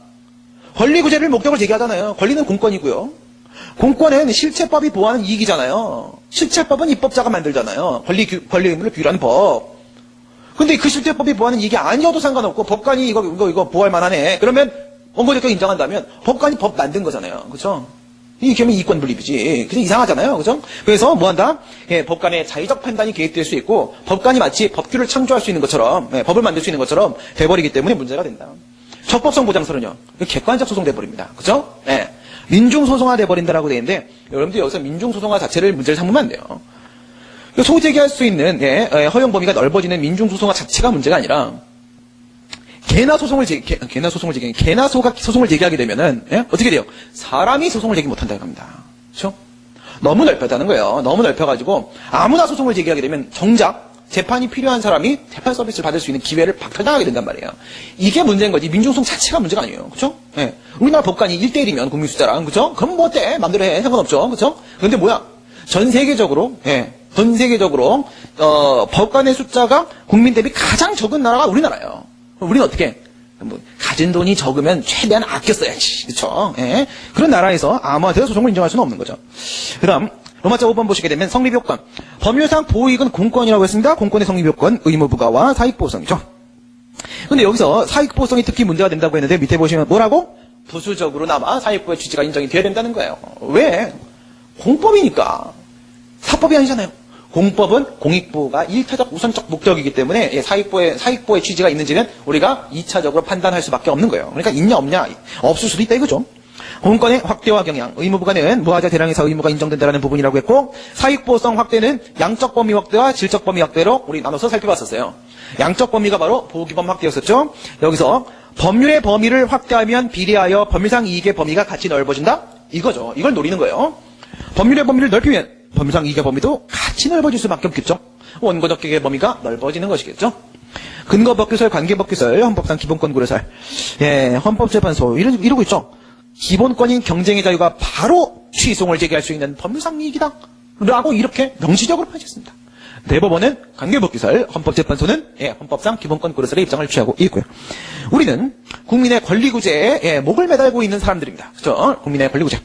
권리구제를 목적으로 제기하잖아요. 권리는 공권이고요. 공권은 실체법이 보호하는 이익이잖아요. 실체법은 입법자가 만들잖아요. 권리 의무를 규율하는 법. 근데 그 실체법이 보호하는 이익이 아니어도 상관없고 법관이 이거 보호할 만하네. 그러면 원고적격 인정한다면 법관이 법 만든 거잖아요. 그렇죠? 이게 이익권 분립이지. 그래서 이상하잖아요. 그죠? 그래서 뭐한다? 법관의 자의적 판단이 개입될 수 있고 법관이 마치 법규를 창조할 수 있는 것처럼 법을 만들 수 있는 것처럼 돼버리기 때문에 문제가 된다. 적법성 보장설은요. 객관적 소송 돼버립니다. 그죠? 민중소송화 돼버린다라고 되어 있는데 여러분들 여기서 민중소송화 자체를 문제를 삼으면 안 돼요. 소제기할 수 있는 허용 범위가 넓어지는 민중소송화 자체가 문제가 아니라 개나 소송을 제기하게 되면은 어떻게 돼요? 사람이 소송을 제기 못한다고 합니다. 그렇죠? 너무 넓혔다는 거예요. 너무 넓혀가지고 아무나 소송을 제기하게 되면 정작 재판이 필요한 사람이 재판 서비스를 받을 수 있는 기회를 박탈당하게 된단 말이에요. 이게 문제인 거지. 민중소송 자체가 문제가 아니에요. 그렇죠? 우리나라 법관이 1대1이면 국민 숫자랑 그렇죠? 그럼 뭐 어때? 마음대로 해. 상관없죠. 그렇죠? 근데 전 세계적으로 법관의 숫자가 국민 대비 가장 적은 나라가 우리나라예요. 우리는 어떻게? 가진 돈이 적으면 최대한 아껴 써야지. 그렇죠? 그런 나라에서 아무한테도 소송을 인정할 수는 없는 거죠. 그다음 로마자 5번 보시게 되면 성립요건. 법률상 보호이익은 공권이라고 했습니다. 공권의 성립요건, 의무부가와 사익보호성이죠. 근데 여기서 사익보호성이 특히 문제가 된다고 했는데 밑에 보시면 뭐라고? 부수적으로나마 사익보호의 취지가 인정이 돼야 된다는 거예요. 왜? 공법이니까. 사법이 아니잖아요. 공법은 공익보호가 1차적 우선적 목적이기 때문에 사익보호의 취지가 있는지는 우리가 2차적으로 판단할 수밖에 없는 거예요. 그러니까 있냐 없냐 없을 수도 있다 이거죠. 공권의 확대와 경향, 의무부가는 무하자 대량에서 의무가 인정된다는 부분이라고 했고 사익보호성 확대는 양적 범위 확대와 질적 범위 확대로 우리 나눠서 살펴봤었어요. 양적 범위가 바로 보호기범 확대였었죠. 여기서 법률의 범위를 확대하면 비례하여 법률상 이익의 범위가 같이 넓어진다? 이거죠. 이걸 노리는 거예요. 법률의 범위를 넓히면 법률상 이익의 범위도 같이 넓어질 수밖에 없겠죠. 원고적격의 범위가 넓어지는 것이겠죠. 근거법규설, 관계법규설, 헌법상 기본권 고려설, 헌법재판소 이러고 있죠. 기본권인 경쟁의 자유가 바로 취소를 제기할 수 있는 법률상 이익이다 라고 이렇게 명시적으로 펼쳤습니다. 대법원은 관계법규설, 헌법재판소는 헌법상 기본권 고려설의 입장을 취하고 있고요. 우리는 국민의 권리구제에 목을 매달고 있는 사람들입니다. 그렇죠? 국민의 권리구제,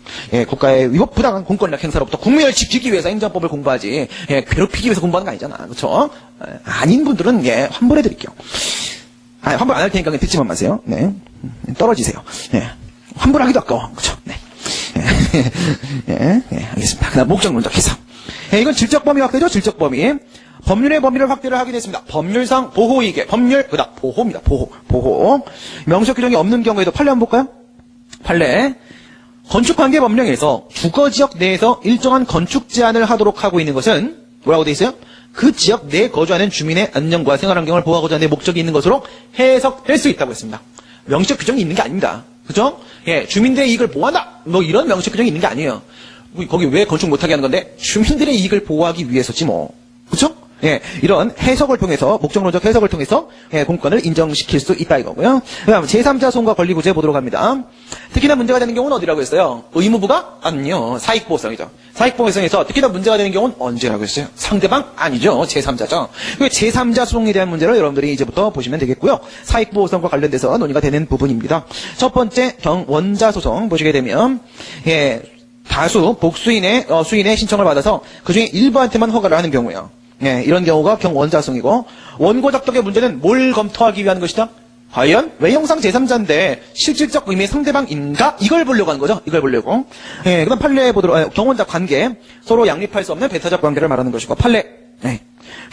국가의 위법 부당한 공권력 행사로부터 국민을 지키기 위해서 행정법을 공부하지 괴롭히기 위해서 공부하는 거 아니잖아. 그렇죠? 아닌 분들은 환불해 드릴게요. 환불 안 할 테니까 그냥 듣지만 마세요. 떨어지세요. 환불하기도 아까워. 그렇죠? 알겠습니다. 그다음 목적론적 해석. 이건 질적 범위 확대죠. 질적 범위. 법률의 범위를 확대를 하게 됐습니다. 법률상 보호이익의 법률 그다음 보호입니다. 보호. 명시적 규정이 없는 경우에도 판례 한번 볼까요? 판례. 건축관계 법령에서 주거지역 내에서 일정한 건축 제한을 하도록 하고 있는 것은 뭐라고 돼 있어요? 그 지역 내에 거주하는 주민의 안전과 생활환경을 보호하고자 하는 목적이 있는 것으로 해석될 수 있다고 했습니다. 명시적 규정이 있는 게 아닙니다. 그죠? 주민들의 이익을 보호한다. 이런 명시적 규정이 있는 게 아니에요. 거기 왜 건축 못하게 하는 건데? 주민들의 이익을 보호하기 위해서지 뭐. 그죠? 예, 이런 해석을 통해서, 목적론적 해석을 통해서, 예, 공권을 인정시킬 수 있다 이거고요. 그 다음, 제3자 소송과 권리구제 보도록 합니다. 특히나 문제가 되는 경우는 어디라고 했어요? 의무부가? 아니요. 사익보호성이죠. 사익보호성에서 특히나 문제가 되는 경우는 언제라고 했어요? 상대방? 아니죠. 제3자죠. 그 제3자 소송에 대한 문제를 여러분들이 이제부터 보시면 되겠고요. 사익보호성과 관련돼서 논의가 되는 부분입니다. 첫 번째, 경원자 소송 보시게 되면, 예, 다수, 복수인의, 수인의 신청을 받아서 그 중에 일부한테만 허가를 하는 경우예요. 예, 이런 경우가 경원자성이고, 원고적격의 문제는 뭘 검토하기 위한 것이다? 과연 외형상 제3자인데 실질적 의미의 상대방인가? 이걸 보려고 하는 거죠. 이걸 보려고. 예, 그다음 판례 보도록 경원자 관계, 서로 양립할 수 없는 배타적 관계를 말하는 것이고, 판례. 예.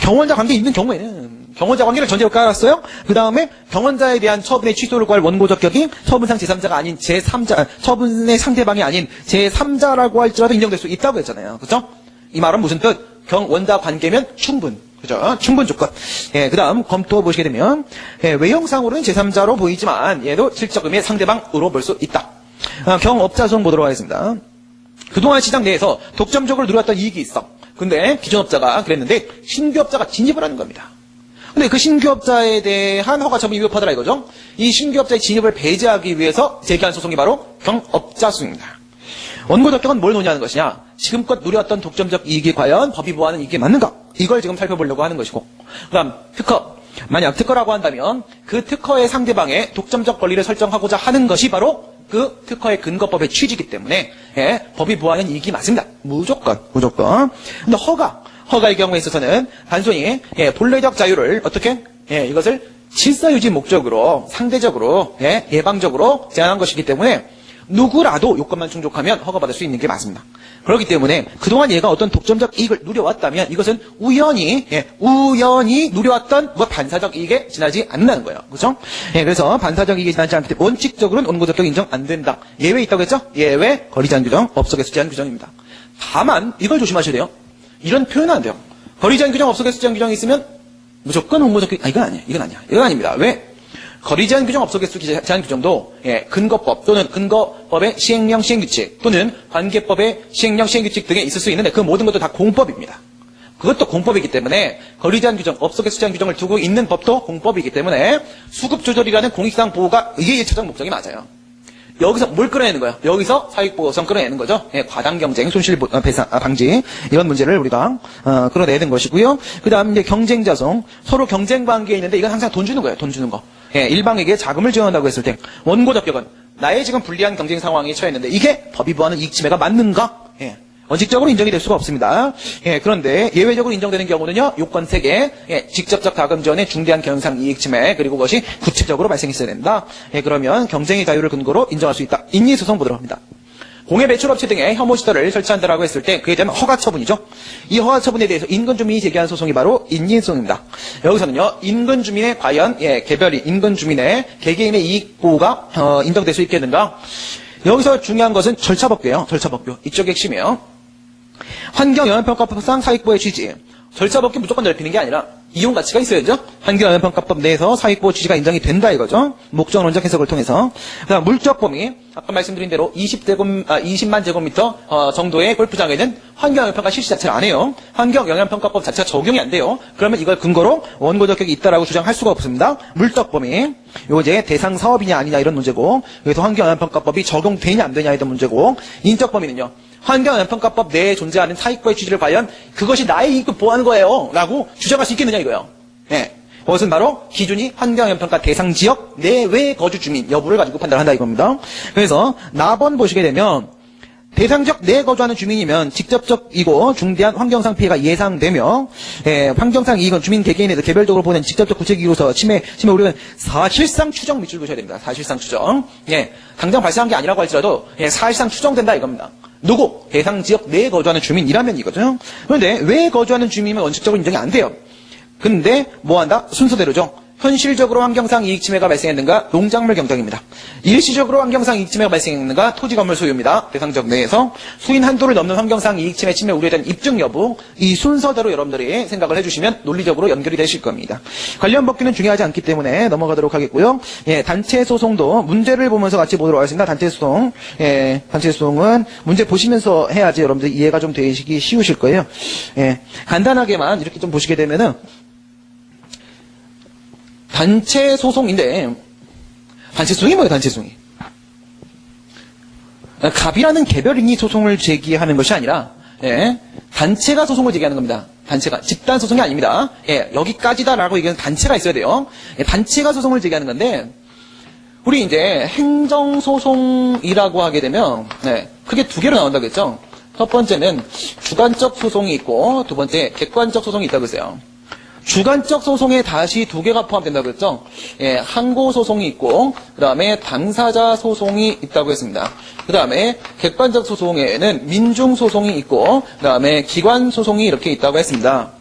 경원자 관계 있는 경우에는 경원자 관계를 전제로 깔았어요. 그 다음에 경원자에 대한 처분의 취소를 구할 원고적격이 처분상 제3자가 아닌 제3자, 처분의 상대방이 아닌 제3자라고 할지라도 인정될 수 있다고 했잖아요. 그렇죠? 이 말은 무슨 뜻? 경원자 관계면 충분. 그죠? 충분 조건. 예, 그 다음 검토 보시게 되면, 예, 외형상으로는 제3자로 보이지만, 얘도 실적 의미의 상대방으로 볼 수 있다. 경업자 소송 보도록 하겠습니다. 그동안 시장 내에서 독점적으로 누려왔던 이익이 있어. 근데 기존 업자가 그랬는데, 신규 업자가 진입을 하는 겁니다. 근데 그 신규 업자에 대한 허가 처분이 위법하더라 이거죠? 이 신규 업자의 진입을 배제하기 위해서 제기한 소송이 바로 경업자 소송입니다. 원고적격은 뭘 논의하는 것이냐? 지금껏 누려왔던 독점적 이익이 과연 법이 보호하는 이익이 맞는가? 이걸 지금 살펴보려고 하는 것이고, 그 다음 특허. 만약 특허라고 한다면 그 특허의 상대방의 독점적 권리를 설정하고자 하는 것이 바로 그 특허의 근거법의 취지이기 때문에, 예, 법이 보호하는 이익이 맞습니다. 무조건. 근데 허가의 경우에 있어서는 단순히, 예, 본래적 자유를 어떻게, 예, 이것을 질서유지 목적으로 상대적으로, 예, 예방적으로 제한한 것이기 때문에 누구라도 요건만 충족하면 허가받을 수 있는 게 맞습니다. 그렇기 때문에 그동안 얘가 어떤 독점적 이익을 누려왔다면 이것은 우연히 누려왔던 뭐 반사적 이익에 지나지 않는다는 거예요. 그렇죠? 예, 그래서 반사적 이익에 지나지 않기 때문에 원칙적으로는 원고적격 인정 안 된다. 예외 있다고 했죠? 예외, 거리 제한 규정, 업속에서 제한 규정입니다. 다만 이걸 조심하셔야 돼요. 이런 표현은 안 돼요. 거리 제한 규정, 업속에서 제한 규정이 있으면 무조건 원고적격, 이건 아닙니다. 왜? 거리 제한 규정, 업속에서 제한 규정도, 예, 근거법 또는 근거법의 시행령 시행규칙 또는 관계법의 시행령 시행규칙 등에 있을 수 있는데 그 모든 것도 다 공법입니다. 그것도 공법이기 때문에 거리 제한 규정, 업속에서 제한 규정을 두고 있는 법도 공법이기 때문에 수급 조절이라는 공익상 보호가 이게 1차적 목적이 맞아요. 여기서 뭘 끌어내는 거예요? 여기서 사익보호성 끌어내는 거죠. 예, 과당경쟁, 손실배상 방지 이런 문제를 우리가 끌어내는 것이고요. 그 다음 이제 경쟁자성, 서로 경쟁 관계에 있는데 이건 항상 돈 주는 거예요. 돈 주는 거. 예, 일방에게 자금을 지원한다고 했을 때 원고적격은 나의 지금 불리한 경쟁 상황에 처했는데 이게 법이 보호하는 이익 침해가 맞는가? 예, 원칙적으로 인정이 될 수가 없습니다. 예, 그런데 예외적으로 인정되는 경우는요, 요건 3개, 예, 직접적 자금 지원의 중대한 경영상 이익 침해, 그리고 그것이 구체적으로 발생했어야 된다. 예, 그러면 경쟁의 자유를 근거로 인정할 수 있다. 인리소송 보도록 합니다. 공해 배출업체 등의 혐오 시설을 설치한다라고 했을 때 그에 대한 허가 처분이죠. 이 허가 처분에 대해서 인근 주민이 제기한 소송이 바로 인리소송입니다. 여기서는요, 인근 주민의 과연, 예, 개별이 인근 주민의 개개인의 이익 보호가 인정될 수 있겠는가? 여기서 중요한 것은 절차법규예요. 절차법규. 이쪽이 핵심이에요. 환경영향평가법상 사익보호의 취지. 절차법규 무조건 넓히는 게 아니라 이용 가치가 있어야죠. 환경영향평가법 내에서 사익보호 취지가 인정이 된다 이거죠. 목적론적 해석을 통해서. 그다음 물적 범위. 아까 말씀드린 대로 20만 제곱미터 정도의 골프장에는 환경영향평가 실시 자체를 안 해요. 환경영향평가법 자체가 적용이 안 돼요. 그러면 이걸 근거로 원고적격이 있다라고 주장할 수가 없습니다. 물적 범위. 요 이제 대상 사업이냐 아니냐 이런 문제고, 그래서 환경영향평가법이 적용되냐 안 되냐 이런 문제고, 인적 범위는요. 환경영향평가법 내에 존재하는 사익보호의 취지를 과연 그것이 나의 이익을 보호하는 거예요 라고 주장할 수 있겠느냐 이거예요. 예. 그것은 바로 기준이 환경영향평가 대상 지역 내외 거주 주민 여부를 가지고 판단한다 이겁니다. 그래서 나번 보시게 되면 대상 지역 내에 거주하는 주민이면 직접적이고 중대한 환경상 피해가 예상되며, 예, 환경상 이익은 주민 개개인에서 개별적으로 보낸 직접적 구체기로서 침해 우려는 사실상 추정 밑줄 그셔야 됩니다. 사실상 추정. 예, 당장 발생한 게 아니라고 할지라도, 예, 사실상 추정된다 이겁니다. 누구? 대상 지역 내에 거주하는 주민이라면 이거죠. 그런데 외에 거주하는 주민이면 원칙적으로 인정이 안 돼요. 근데 뭐 한다? 순서대로죠. 현실적으로 환경상 이익 침해가 발생했는가? 농작물 경작입니다. 일시적으로 환경상 이익 침해가 발생했는가? 토지 건물 소유입니다. 대상적 내에서 수인 한도를 넘는 환경상 이익 침해 우려에 대한 입증 여부, 이 순서대로 여러분들이 생각을 해주시면 논리적으로 연결이 되실 겁니다. 관련 법규는 중요하지 않기 때문에 넘어가도록 하겠고요. 예, 단체 소송도 문제를 보면서 같이 보도록 하겠습니다. 단체 소송, 단체 소송은 문제 보시면서 해야지 여러분들 이해가 좀 되시기 쉬우실 거예요. 예, 간단하게만 이렇게 좀 보시게 되면은. 단체 소송인데, 단체 소송이 뭐예요, 단체 소송이? 갑이라는 개별인이 소송을 제기하는 것이 아니라, 예, 단체가 소송을 제기하는 겁니다. 단체가. 집단 소송이 아닙니다. 예, 여기까지다라고 얘기하는 단체가 있어야 돼요. 예, 단체가 소송을 제기하는 건데, 우리 이제 행정소송이라고 하게 되면, 네, 크게 두 개로 나온다고 했죠? 첫 번째는 주관적 소송이 있고, 두 번째 객관적 소송이 있다고 했어요. 주관적 소송에 다시 두 개가 포함된다고 했죠. 예, 항고 소송이 있고 그 다음에 당사자 소송이 있다고 했습니다. 그 다음에 객관적 소송에는 민중 소송이 있고 그 다음에 기관 소송이 이렇게 있다고 했습니다.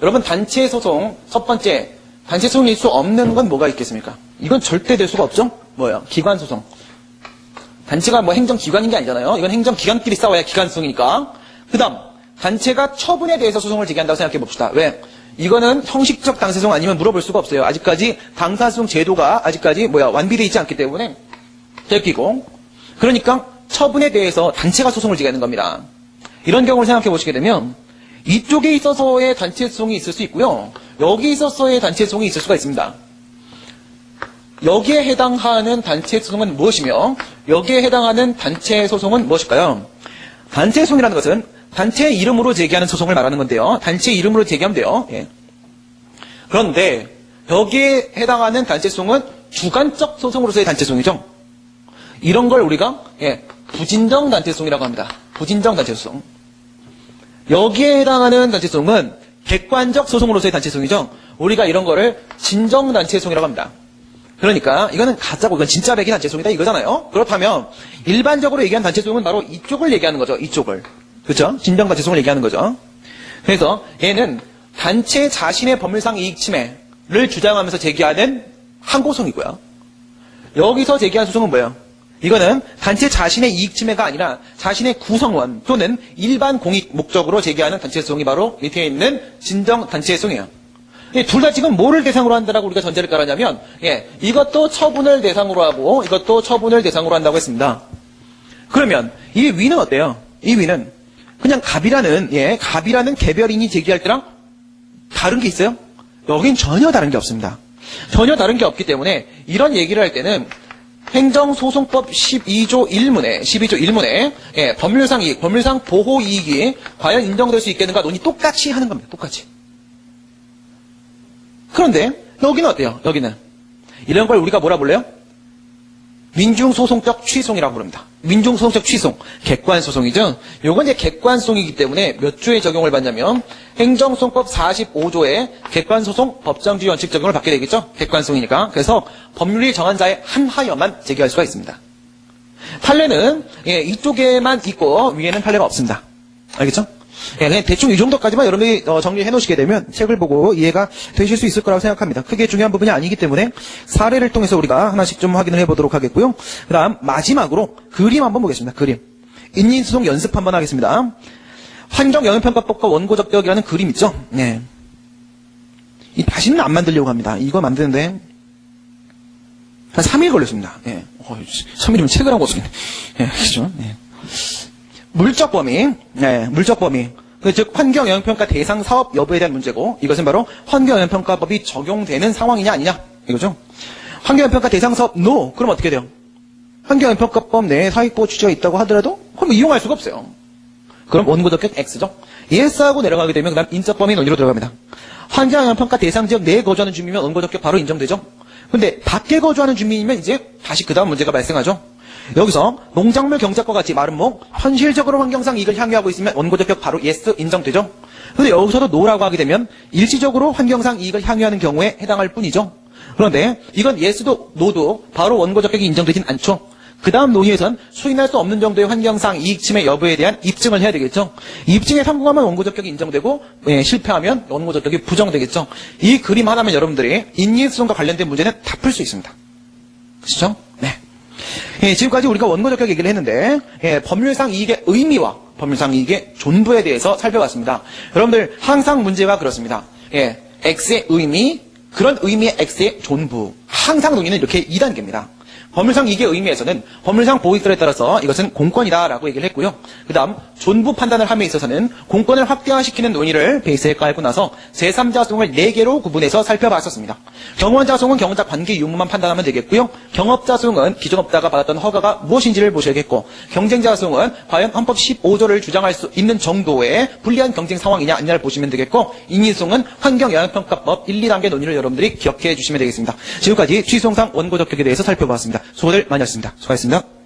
여러분 단체 소송 첫 번째 단체 소송일 수 없는 건 뭐가 있겠습니까? 이건 절대 될 수가 없죠. 뭐예요? 기관 소송. 단체가 뭐 행정기관인 게 아니잖아요. 이건 행정기관끼리 싸워야 기관 소송이니까. 그 다음 단체가 처분에 대해서 소송을 제기한다고 생각해 봅시다. 왜? 이거는 형식적 당사소송 아니면 물어볼 수가 없어요. 아직까지 당사소송 제도가 아직까지 완비되어 있지 않기 때문에 되기고 그러니까 처분에 대해서 단체가 소송을 제기하는 겁니다. 이런 경우를 생각해 보시게 되면 이쪽에 있어서의 단체 소송이 있을 수 있고요. 여기 있어서의 단체 소송이 있을 수가 있습니다. 여기에 해당하는 단체 소송은 무엇이며 여기에 해당하는 단체 소송은 무엇일까요? 단체 소송이라는 것은 단체 이름으로 제기하는 소송을 말하는 건데요. 단체 이름으로 제기하면 돼요. 예. 그런데 여기에 해당하는 단체 소송은 주관적 소송으로서의 단체 소송이죠. 이런 걸 우리가 부진정 단체 소송이라고 합니다. 부진정 단체 소송. 여기에 해당하는 단체 소송은 객관적 소송으로서의 단체 소송이죠. 우리가 이런 거를 진정 단체 소송이라고 합니다. 그러니까 이거는 가짜고 이건 진짜 백이 단체 소송이다 이거잖아요. 그렇다면 일반적으로 얘기하는 단체 소송은 바로 이쪽을 얘기하는 거죠. 이쪽을. 그렇죠? 진정 단체 소송을 얘기하는 거죠. 그래서 얘는 단체 자신의 법률상 이익 침해를 주장하면서 제기하는 항고소송이고요. 여기서 제기한 소송은 뭐예요? 이거는 단체 자신의 이익 침해가 아니라 자신의 구성원 또는 일반 공익 목적으로 제기하는 단체 소송이 바로 밑에 있는 진정 단체 소송이에요. 둘 다 지금 뭐를 대상으로 한다라고 우리가 전제를 깔았냐면 이것도 처분을 대상으로 하고 이것도 처분을 대상으로 한다고 했습니다. 그러면 이 위는 어때요? 이 위는 그냥 갑이라는 개별인이 제기할 때랑 다른 게 있어요? 여긴 전혀 다른 게 없습니다. 전혀 다른 게 없기 때문에 이런 얘기를 할 때는 행정소송법 12조 1문에 법률상 이익, 법률상 보호 이익이 과연 인정될 수 있겠는가 논의 똑같이 하는 겁니다. 똑같이. 그런데 여기는 어때요? 여기는 이런 걸 우리가 뭐라 불러요? 민중소송적 취소이라고 부릅니다. 민중소송적 취소, 객관소송이죠. 요건 이제 객관소송이기 때문에 몇 조에 적용을 받냐면 행정소송법 45조에 객관소송 법정주의 원칙 적용을 받게 되겠죠. 객관소송이니까. 그래서 법률이 정한 자에 한하여만 제기할 수가 있습니다. 판례는 이쪽에만 있고 위에는 판례가 없습니다. 알겠죠? 그냥 대충 이 정도까지만 여러분이 정리해 놓으시게 되면 책을 보고 이해가 되실 수 있을 거라고 생각합니다. 크게 중요한 부분이 아니기 때문에 사례를 통해서 우리가 하나씩 좀 확인을 해보도록 하겠고요. 그 다음 마지막으로 그림 한번 보겠습니다. 그림. 인민소송 연습 한번 하겠습니다. 환경영향평가법과 원고적격이라는 그림 있죠? 이 다시는 안 만들려고 합니다. 이거 만드는데 한 3일 걸렸습니다. 3일이면 책을 하고 있습니다. 그렇죠? 물적 범위, 물적 범위. 즉 환경영향평가 대상 사업 여부에 대한 문제고 이것은 바로 환경영향평가법이 적용되는 상황이냐 아니냐 이거죠. 환경영향평가 대상 사업 NO. 그럼 어떻게 돼요? 환경영향평가법 내에 사익보호 취지가 있다고 하더라도 그럼 이용할 수가 없어요. 그럼 원고적격 X죠. ES하고 내려가게 되면 그다음 인적 범위 논리로 들어갑니다. 환경영향평가 대상 지역 내에 거주하는 주민이면 원고적격 바로 인정되죠. 근데 밖에 거주하는 주민이면 이제 다시 그 다음 문제가 발생하죠. 여기서 농작물 경작과 같이 마름목 현실적으로 환경상 이익을 향유하고 있으면 원고적격 바로 yes 인정되죠. 그런데 여기서도 no라고 하게 되면 일시적으로 환경상 이익을 향유하는 경우에 해당할 뿐이죠. 그런데 이건 yes도 no도 바로 원고적격이 인정되진 않죠. 그 다음 논의에선 수인할 수 없는 정도의 환경상 이익 침해 여부에 대한 입증을 해야 되겠죠. 입증에 성공하면 원고 적격이 인정되고 실패하면 원고 적격이 부정되겠죠. 이 그림 하나면 여러분들이 인지수송과 관련된 문제는 다 풀 수 있습니다. 그렇죠? 네. 지금까지 우리가 원고 적격 얘기를 했는데 법률상 이익의 의미와 법률상 이익의 존부에 대해서 살펴봤습니다. 여러분들 항상 문제가 그렇습니다. X의 의미, 그런 의미의 X의 존부. 항상 논의는 이렇게 2단계입니다. 법률상 이익의 의미에서는 법률상 보호익들에 따라서 이것은 공권이다라고 얘기를 했고요. 그 다음 존부 판단을 함에 있어서는 공권을 확대화시키는 논의를 베이스에 깔고 나서 제3자송을 4개로 구분해서 살펴봤었습니다. 경호원자송은 경호자 관계 유무만 판단하면 되겠고요. 경업자송은 기존 업자가 받았던 허가가 무엇인지를 보셔야겠고, 경쟁자송은 과연 헌법 15조를 주장할 수 있는 정도의 불리한 경쟁 상황이냐 아니냐를 보시면 되겠고, 인지송은 환경영향평가법 1, 2단계 논의를 여러분들이 기억해 주시면 되겠습니다. 지금까지 취소송상 원고 적격에 대해서 살펴봤습니다. 수고들 많이 하셨습니다. 수고하셨습니다.